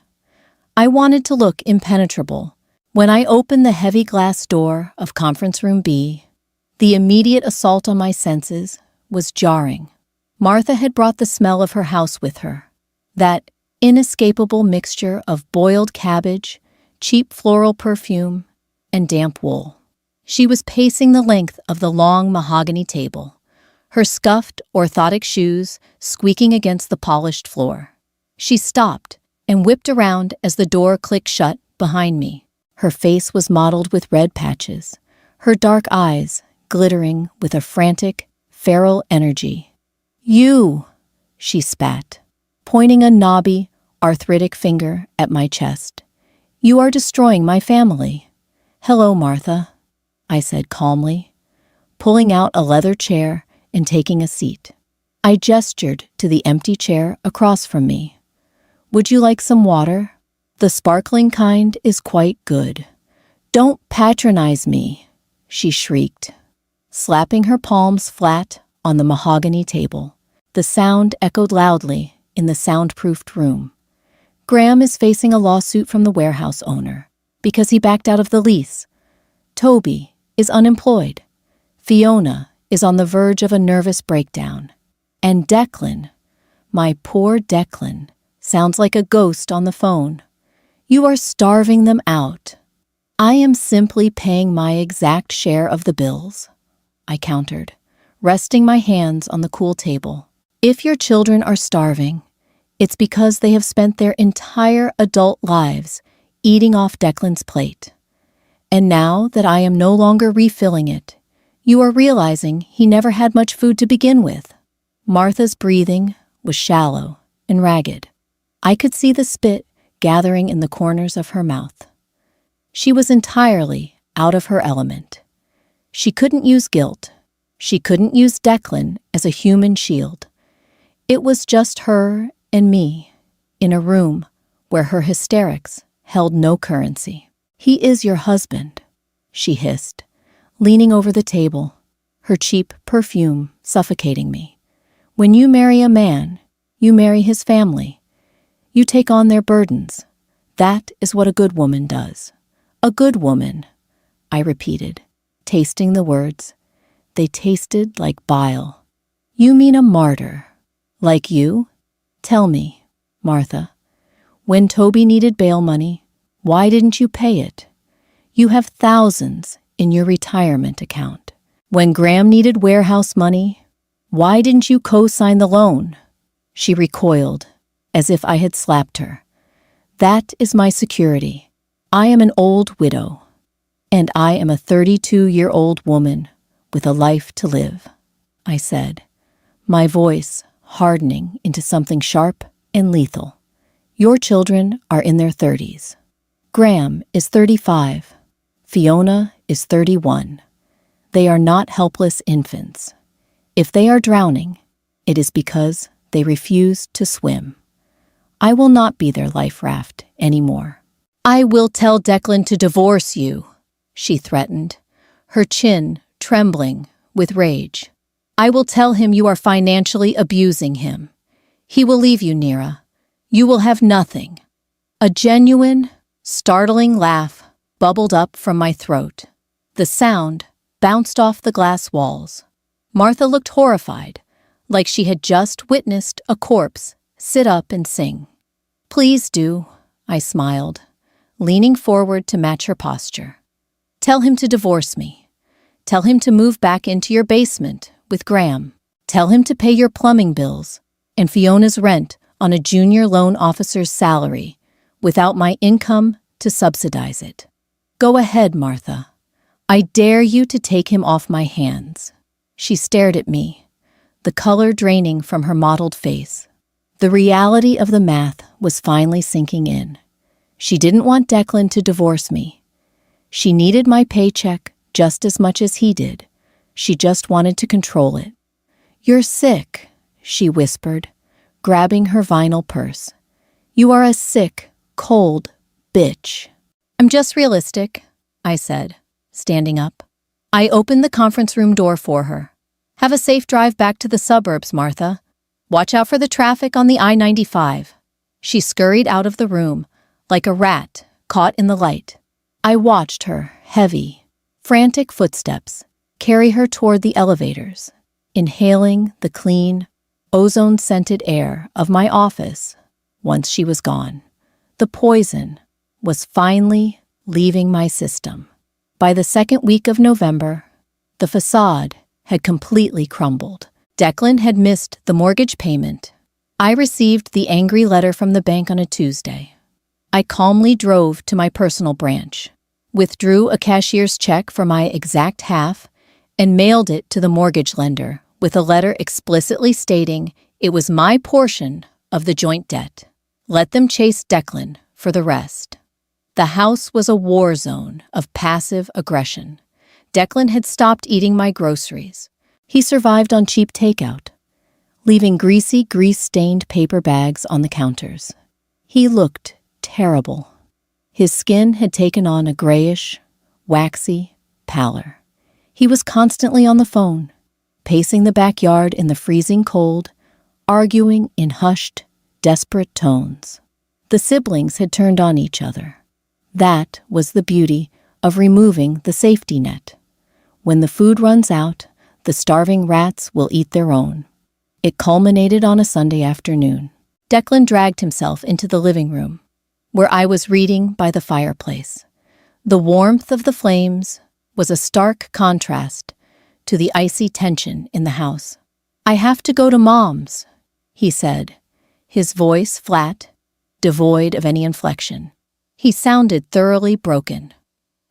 I wanted to look impenetrable. When I opened the heavy glass door of conference room B, the immediate assault on my senses was jarring. Martha had brought the smell of her house with her, that inescapable mixture of boiled cabbage, cheap floral perfume, and damp wool. She was pacing the length of the long mahogany table, her scuffed, orthotic shoes squeaking against the polished floor. She stopped and whipped around as the door clicked shut behind me. Her face was mottled with red patches, her dark eyes glittering with a frantic, feral energy. "You!" she spat, pointing a knobby, arthritic finger at my chest. "You are destroying my family." "Hello, Martha," I said calmly, pulling out a leather chair and taking a seat. I gestured to the empty chair across from me. "Would you like some water? The sparkling kind is quite good." "Don't patronize me," she shrieked, slapping her palms flat on the mahogany table. The sound echoed loudly in the soundproofed room. "Graham is facing a lawsuit from the warehouse owner because he backed out of the lease. Toby is unemployed. Fiona is on the verge of a nervous breakdown. And Declan, my poor Declan, sounds like a ghost on the phone. You are starving them out." "I am simply paying my exact share of the bills," I countered, resting my hands on the cool table. "If your children are starving, it's because they have spent their entire adult lives eating off Declan's plate. And now that I am no longer refilling it, you are realizing he never had much food to begin with." Martha's breathing was shallow and ragged. I could see the spit gathering in the corners of her mouth. She was entirely out of her element. She couldn't use guilt. She couldn't use Declan as a human shield. It was just her and me in a room where her hysterics held no currency. "He is your husband," she hissed, leaning over the table, her cheap perfume suffocating me. "When you marry a man, you marry his family. You take on their burdens. That is what a good woman does." "A good woman," I repeated, tasting the words. They tasted like bile. "You mean a martyr, like you? Tell me, Martha, when Toby needed bail money, why didn't you pay it? You have thousands in your retirement account. When Graham needed warehouse money, why didn't you co-sign the loan?" She recoiled, as if I had slapped her. "That is my security. I am an old widow, and I am a 32-year-old woman with a life to live," I said, my voice hardening into something sharp and lethal. "Your children are in their 30s. Graham is 35. Fiona is 31. They are not helpless infants. If they are drowning, it is because they refuse to swim. I will not be their life raft anymore." "I will tell Declan to divorce you," she threatened, her chin trembling with rage. "I will tell him you are financially abusing him. He will leave you, Nira. You will have nothing." A genuine, startling laugh bubbled up from my throat. The sound bounced off the glass walls. Martha looked horrified, like she had just witnessed a corpse sit up and sing. "Please do," I smiled, leaning forward to match her posture. "Tell him to divorce me. Tell him to move back into your basement with Graham. Tell him to pay your plumbing bills and Fiona's rent on a junior loan officer's salary without my income to subsidize it. Go ahead, Martha. I dare you to take him off my hands." She stared at me, the color draining from her mottled face. The reality of the math was finally sinking in. She didn't want Declan to divorce me. She needed my paycheck just as much as he did. She just wanted to control it. "You're sick," she whispered, grabbing her vinyl purse. "You are a sick, cold bitch." "I'm just realistic," I said, standing up. I opened the conference room door for her. "Have a safe drive back to the suburbs, Martha. Watch out for the traffic on the I-95. She scurried out of the room, like a rat caught in the light. I watched her heavy, frantic footsteps carry her toward the elevators, inhaling the clean, ozone-scented air of my office once she was gone. The poison was finally leaving my system. By the second week of November, the facade had completely crumbled. Declan had missed the mortgage payment. I received the angry letter from the bank on a Tuesday. I calmly drove to my personal branch, withdrew a cashier's check for my exact half, and mailed it to the mortgage lender with a letter explicitly stating it was my portion of the joint debt. Let them chase Declan for the rest. The house was a war zone of passive aggression. Declan had stopped eating my groceries. He survived on cheap takeout, leaving greasy, grease-stained paper bags on the counters. He looked terrible. His skin had taken on a grayish, waxy pallor. He was constantly on the phone, pacing the backyard in the freezing cold, arguing in hushed, desperate tones. The siblings had turned on each other. That was the beauty of removing the safety net. When the food runs out, the starving rats will eat their own. It culminated on a Sunday afternoon. Declan dragged himself into the living room, where I was reading by the fireplace. The warmth of the flames was a stark contrast to the icy tension in the house. "I have to go to Mom's," he said, his voice flat, devoid of any inflection. He sounded thoroughly broken.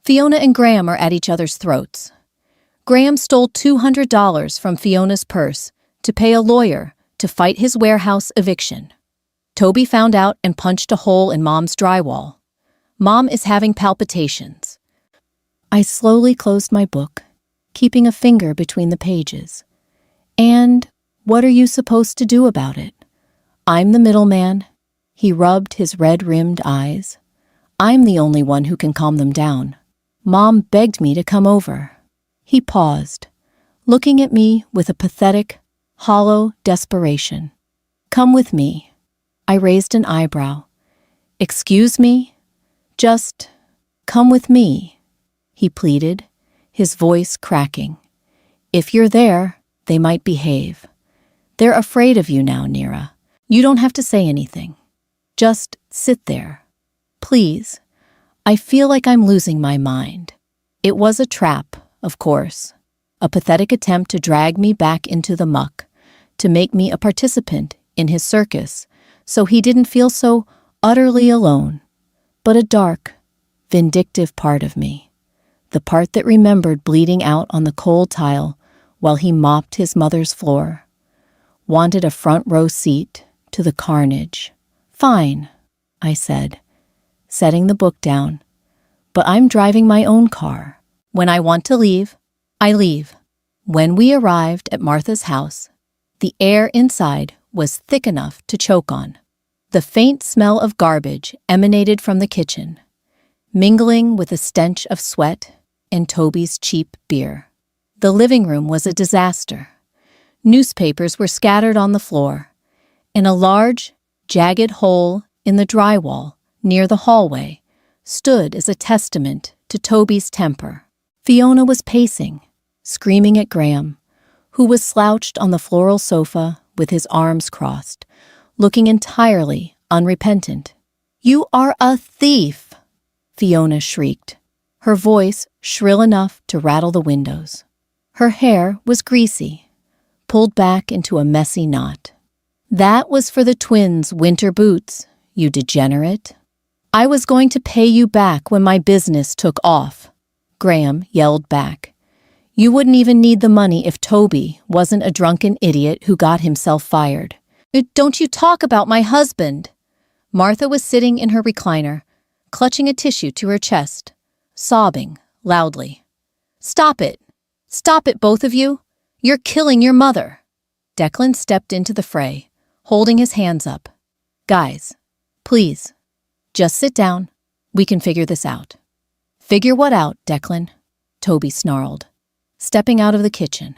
"Fiona and Graham are at each other's throats. Graham stole $200 from Fiona's purse to pay a lawyer to fight his warehouse eviction. Toby found out and punched a hole in Mom's drywall. Mom is having palpitations." I slowly closed my book, keeping a finger between the pages. "And what are you supposed to do about it? I'm the middleman." He rubbed his red-rimmed eyes. "I'm the only one who can calm them down. Mom begged me to come over." He paused, looking at me with a pathetic, hollow desperation. "Come with me." I raised an eyebrow. "Excuse me? Just come with me," he pleaded, his voice cracking. "If you're there, they might behave. They're afraid of you now, Nira. You don't have to say anything. Just sit there. Please. I feel like I'm losing my mind." It was a trap, of course, a pathetic attempt to drag me back into the muck, to make me a participant in his circus, so he didn't feel so utterly alone. But a dark, vindictive part of me, the part that remembered bleeding out on the cold tile while he mopped his mother's floor, wanted a front-row seat to the carnage. "Fine," I said, setting the book down, "but I'm driving my own car. When I want to leave, I leave." When we arrived at Martha's house, the air inside was thick enough to choke on. The faint smell of garbage emanated from the kitchen, mingling with the stench of sweat and Toby's cheap beer. The living room was a disaster. Newspapers were scattered on the floor, and a large, jagged hole in the drywall near the hallway stood as a testament to Toby's temper. Fiona was pacing, screaming at Graham, who was slouched on the floral sofa with his arms crossed, looking entirely unrepentant. "You are a thief!" Fiona shrieked, her voice shrill enough to rattle the windows. Her hair was greasy, pulled back into a messy knot. "That was for the twins' winter boots, you degenerate. I was going to pay you back when my business took off," Graham yelled back. "You wouldn't even need the money if Toby wasn't a drunken idiot who got himself fired." "Don't you talk about my husband!" Martha was sitting in her recliner, clutching a tissue to her chest, sobbing loudly. "Stop it! Stop it, both of you! You're killing your mother!" Declan stepped into the fray, holding his hands up. "Guys, please, just sit down. We can figure this out." "Figure what out, Declan?" Toby snarled, stepping out of the kitchen.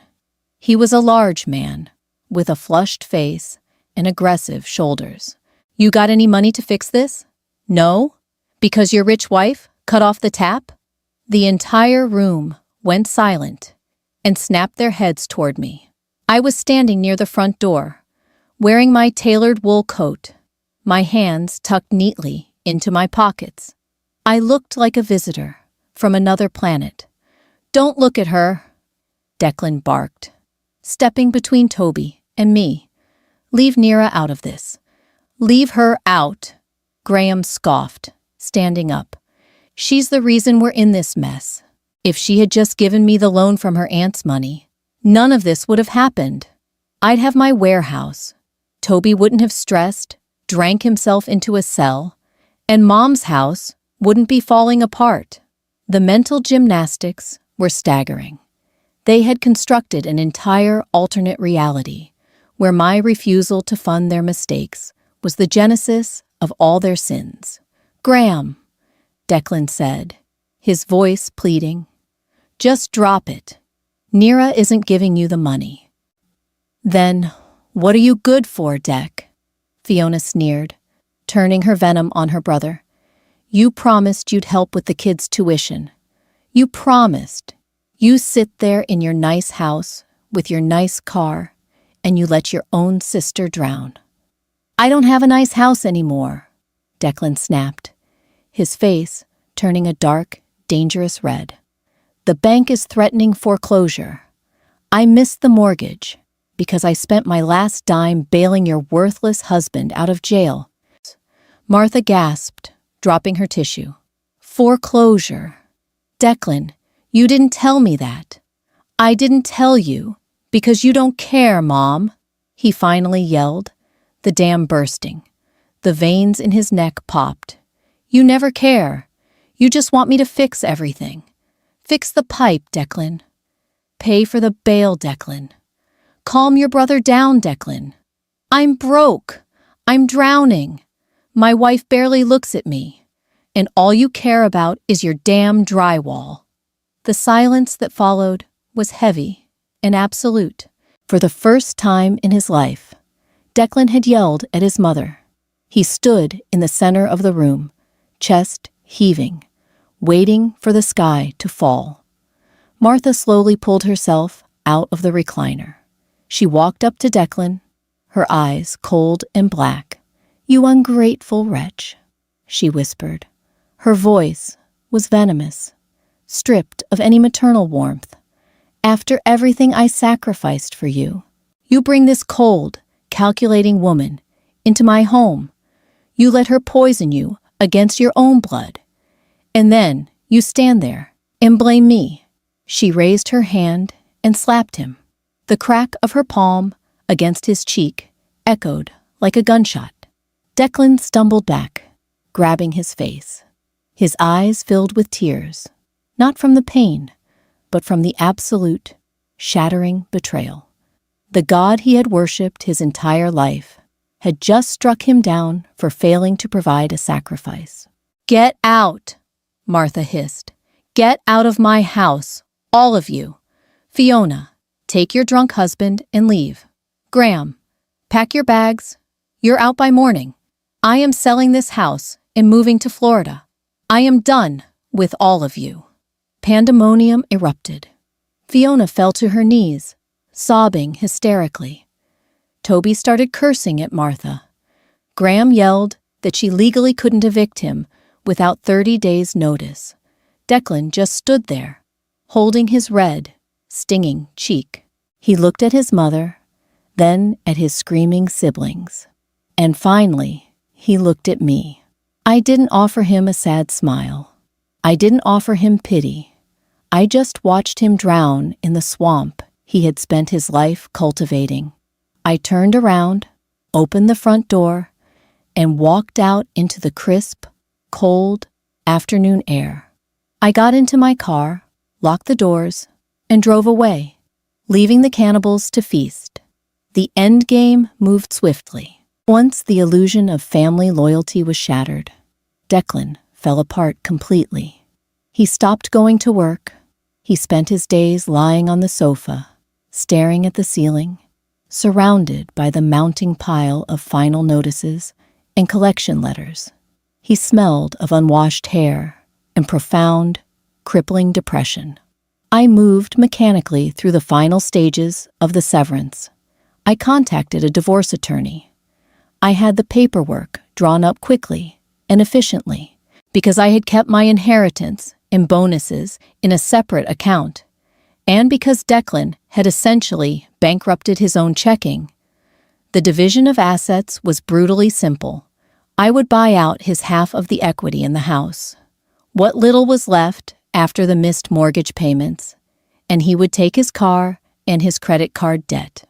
He was a large man, with a flushed face and aggressive shoulders. "You got any money to fix this? No? Because your rich wife cut off the tap?" The entire room went silent and snapped their heads toward me. I was standing near the front door, wearing my tailored wool coat, my hands tucked neatly into my pockets. I looked like a visitor from another planet. "Don't look at her," Declan barked, stepping between Toby and me. "Leave Nira out of this. Leave her out," Graham scoffed, standing up. "She's the reason we're in this mess. If she had just given me the loan from her aunt's money, none of this would have happened. I'd have my warehouse. Toby wouldn't have stressed, drank himself into a cell, and Mom's house wouldn't be falling apart. The mental gymnastics were staggering. They had constructed an entire alternate reality where my refusal to fund their mistakes was the genesis of all their sins. "Graham," Declan said, his voice pleading, "just drop it. Neera isn't giving you the money." "Then what are you good for, Dec?" Fiona sneered, turning her venom on her brother. "You promised you'd help with the kids' tuition. You promised. You sit there in your nice house with your nice car, and you let your own sister drown." "I don't have a nice house anymore," Declan snapped, his face turning a dark, dangerous red. "The bank is threatening foreclosure. I missed the mortgage because I spent my last dime bailing your worthless husband out of jail." Martha gasped, dropping her tissue. "Foreclosure. Declan, you didn't tell me that." "I didn't tell you because you don't care, Mom," he finally yelled, the dam bursting. The veins in his neck popped. "You never care. You just want me to fix everything. Fix the pipe, Declan. Pay for the bail, Declan. Calm your brother down, Declan. I'm broke. I'm drowning. My wife barely looks at me. And all you care about is your damn drywall." The silence that followed was heavy and absolute. For the first time in his life, Declan had yelled at his mother. He stood in the center of the room, chest heaving, waiting for the sky to fall. Martha slowly pulled herself out of the recliner. She walked up to Declan, her eyes cold and black. "You ungrateful wretch," she whispered. Her voice was venomous, stripped of any maternal warmth. "After everything I sacrificed for you, you bring this cold, calculating woman into my home. You let her poison you against your own blood. And then you stand there and blame me." She raised her hand and slapped him. The crack of her palm against his cheek echoed like a gunshot. Declan stumbled back, grabbing his face. His eyes filled with tears, not from the pain, but from the absolute, shattering betrayal. The God he had worshipped his entire life had just struck him down for failing to provide a sacrifice. "Get out," Martha hissed. "Get out of my house, all of you. Fiona, take your drunk husband and leave. Graham, pack your bags. You're out by morning. I am selling this house and moving to Florida. I am done with all of you." Pandemonium erupted. Fiona fell to her knees, sobbing hysterically. Toby started cursing at Martha. Graham yelled that she legally couldn't evict him without 30 days' notice. Declan just stood there, holding his red, stinging cheek. He looked at his mother, then at his screaming siblings. And finally, he looked at me. I didn't offer him a sad smile. I didn't offer him pity. I just watched him drown in the swamp he had spent his life cultivating. I turned around, opened the front door, and walked out into the crisp, cold afternoon air. I got into my car, locked the doors, and drove away, leaving the cannibals to feast. The end game moved swiftly. Once the illusion of family loyalty was shattered, Declan fell apart completely. He stopped going to work. He spent his days lying on the sofa, staring at the ceiling, surrounded by the mounting pile of final notices and collection letters. He smelled of unwashed hair and profound, crippling depression. I moved mechanically through the final stages of the severance. I contacted a divorce attorney. I had the paperwork drawn up quickly and efficiently because I had kept my inheritance and bonuses in a separate account, and because Declan had essentially bankrupted his own checking. The division of assets was brutally simple. I would buy out his half of the equity in the house. What little was left after the missed mortgage payments, and he would take his car and his credit card debt.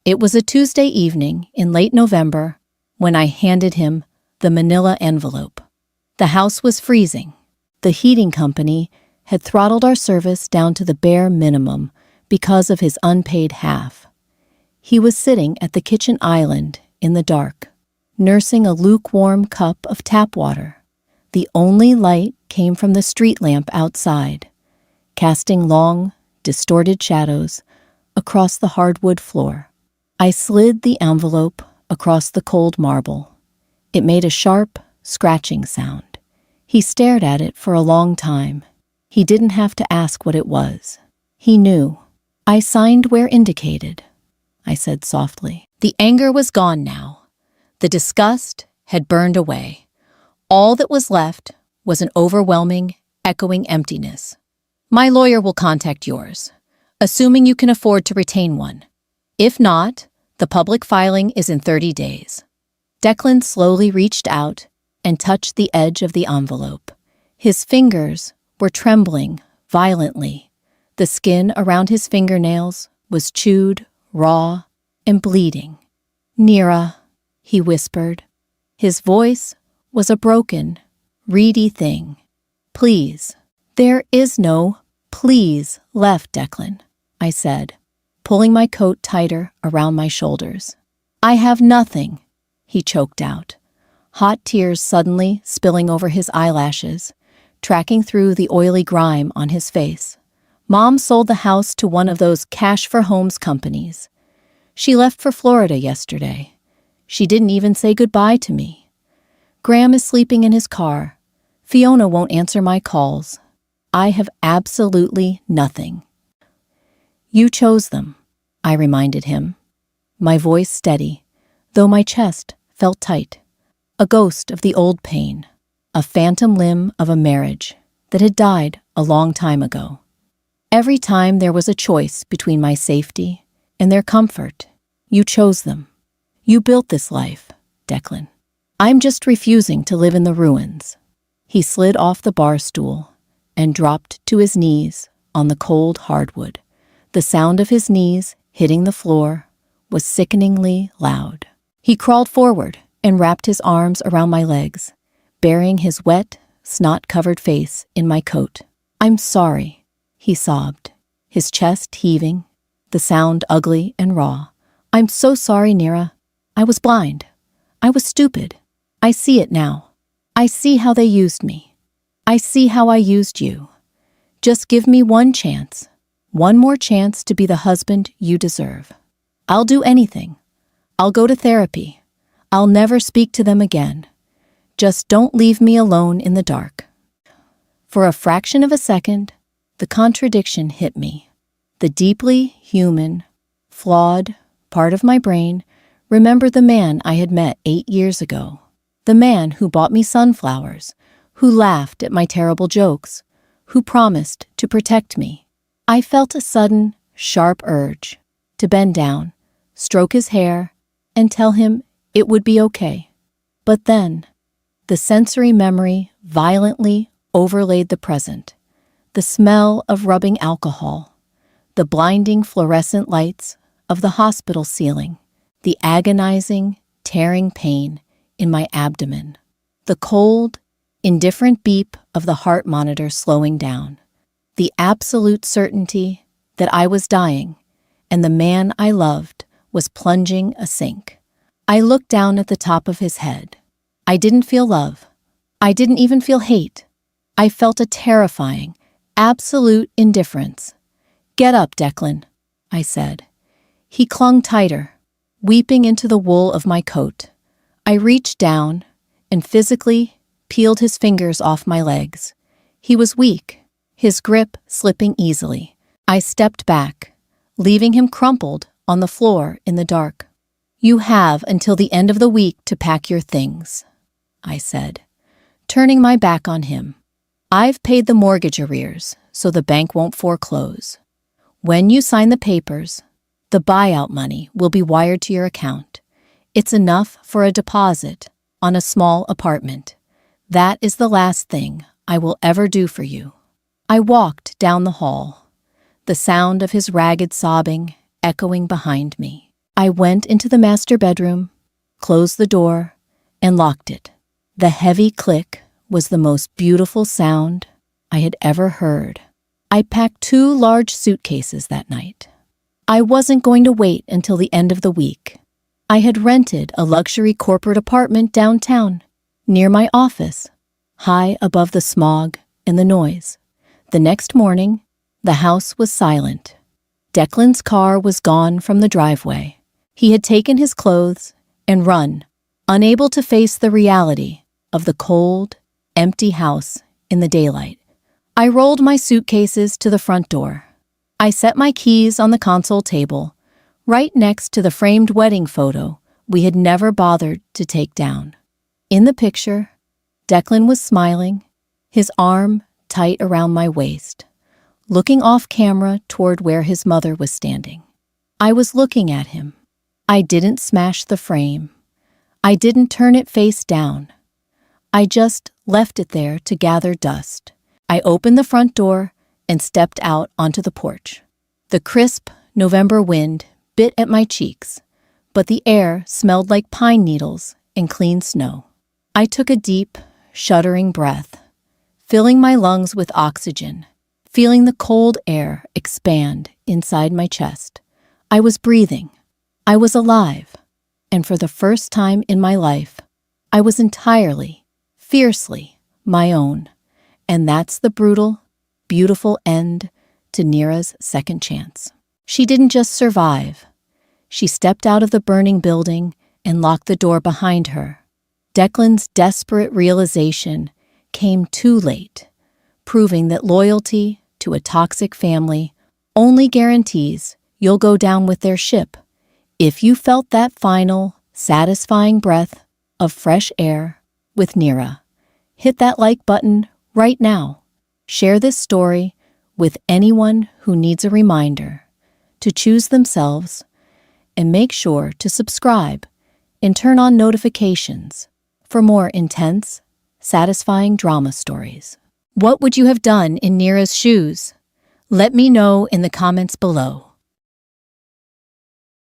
It was a Tuesday evening in late November when I handed him the manila envelope. The house was freezing. The heating company had throttled our service down to the bare minimum because of his unpaid half. He was sitting at the kitchen island in the dark, nursing a lukewarm cup of tap water. The only light came from the street lamp outside, casting long, distorted shadows across the hardwood floor. I slid the envelope across the cold marble. It made a sharp, scratching sound. He stared at it for a long time. He didn't have to ask what it was. He knew. I signed where indicated, I said softly. The anger was gone now. The disgust had burned away. All that was left was an overwhelming, echoing emptiness. My lawyer will contact yours, assuming you can afford to retain one. If not, the public filing is in 30 days. Declan slowly reached out and touched the edge of the envelope. His fingers were trembling violently. The skin around his fingernails was chewed, raw, and bleeding. "Nira," he whispered. His voice was a broken, reedy thing. "Please." "There is no please left, Declan," I said, pulling my coat tighter around my shoulders. "I have nothing," he choked out, hot tears suddenly spilling over his eyelashes, tracking through the oily grime on his face. "Mom sold the house to one of those cash-for-homes companies. She left for Florida yesterday. She didn't even say goodbye to me. Graham is sleeping in his car. Fiona won't answer my calls. I have absolutely nothing." "You chose them," I reminded him, my voice steady, though my chest felt tight. A ghost of the old pain, a phantom limb of a marriage that had died a long time ago. Every time there was a choice between my safety and their comfort, you chose them. You built this life, Declan. I'm just refusing to live in the ruins. He slid off the bar stool and dropped to his knees on the cold hardwood. The sound of his knees hitting the floor was sickeningly loud. He crawled forward and wrapped his arms around my legs, burying his wet, snot-covered face in my coat. "I'm sorry," he sobbed, his chest heaving, the sound ugly and raw. "I'm so sorry, Nira. I was blind. I was stupid. I see it now. I see how they used me. I see how I used you. Just give me one chance, one more chance to be the husband you deserve. I'll do anything. I'll go to therapy. I'll never speak to them again. Just don't leave me alone in the dark." For a fraction of a second, the contradiction hit me. The deeply human, flawed part of my brain remembered the man I had met 8 years ago. The man who bought me sunflowers, who laughed at my terrible jokes, who promised to protect me. I felt a sudden, sharp urge to bend down, stroke his hair, and tell him it would be okay. But then, the sensory memory violently overlaid the present. The smell of rubbing alcohol, the blinding fluorescent lights of the hospital ceiling, the agonizing, tearing pain in my abdomen, the cold, indifferent beep of the heart monitor slowing down, the absolute certainty that I was dying and the man I loved was plunging a sink. I looked down at the top of his head. I didn't feel love. I didn't even feel hate. I felt a terrifying, absolute indifference. "Get up, Declan," I said. He clung tighter, weeping into the wool of my coat. I reached down and physically peeled his fingers off my legs. He was weak, his grip slipping easily. I stepped back, leaving him crumpled on the floor in the dark. "You have until the end of the week to pack your things," I said, turning my back on him. "I've paid the mortgage arrears, so the bank won't foreclose. When you sign the papers, the buyout money will be wired to your account. It's enough for a deposit on a small apartment. That is the last thing I will ever do for you. I walked down the hall, the sound of his ragged sobbing echoing behind me. I went into the master bedroom, closed the door, and locked it. The heavy click was the most beautiful sound I had ever heard. I packed 2 large suitcases that night. I wasn't going to wait until the end of the week. I had rented a luxury corporate apartment downtown, near my office, high above the smog and the noise. The next morning, the house was silent. Declan's car was gone from the driveway. He had taken his clothes and run, unable to face the reality of the cold, empty house in the daylight. I rolled my suitcases to the front door. I set my keys on the console table, right next to the framed wedding photo we had never bothered to take down. In the picture, Declan was smiling, his arm tight around my waist, looking off camera toward where his mother was standing. I was looking at him. I didn't smash the frame. I didn't turn it face down. I just left it there to gather dust. I opened the front door and stepped out onto the porch. The crisp November wind bit at my cheeks, but the air smelled like pine needles and clean snow. I took a deep, shuddering breath, filling my lungs with oxygen, feeling the cold air expand inside my chest. I was breathing. I was alive. And for the first time in my life, I was entirely, fiercely my own. And that's the brutal, beautiful end to Neera's second chance. She didn't just survive. She stepped out of the burning building and locked the door behind her. Declan's desperate realization came too late, proving that loyalty to a toxic family only guarantees you'll go down with their ship. If you felt that final, satisfying breath of fresh air with Neera, hit that like button right now. Share this story with anyone who needs a reminder to choose themselves, and make sure to subscribe and turn on notifications for more intense, satisfying drama stories. What would you have done in Neera's shoes? Let me know in the comments below.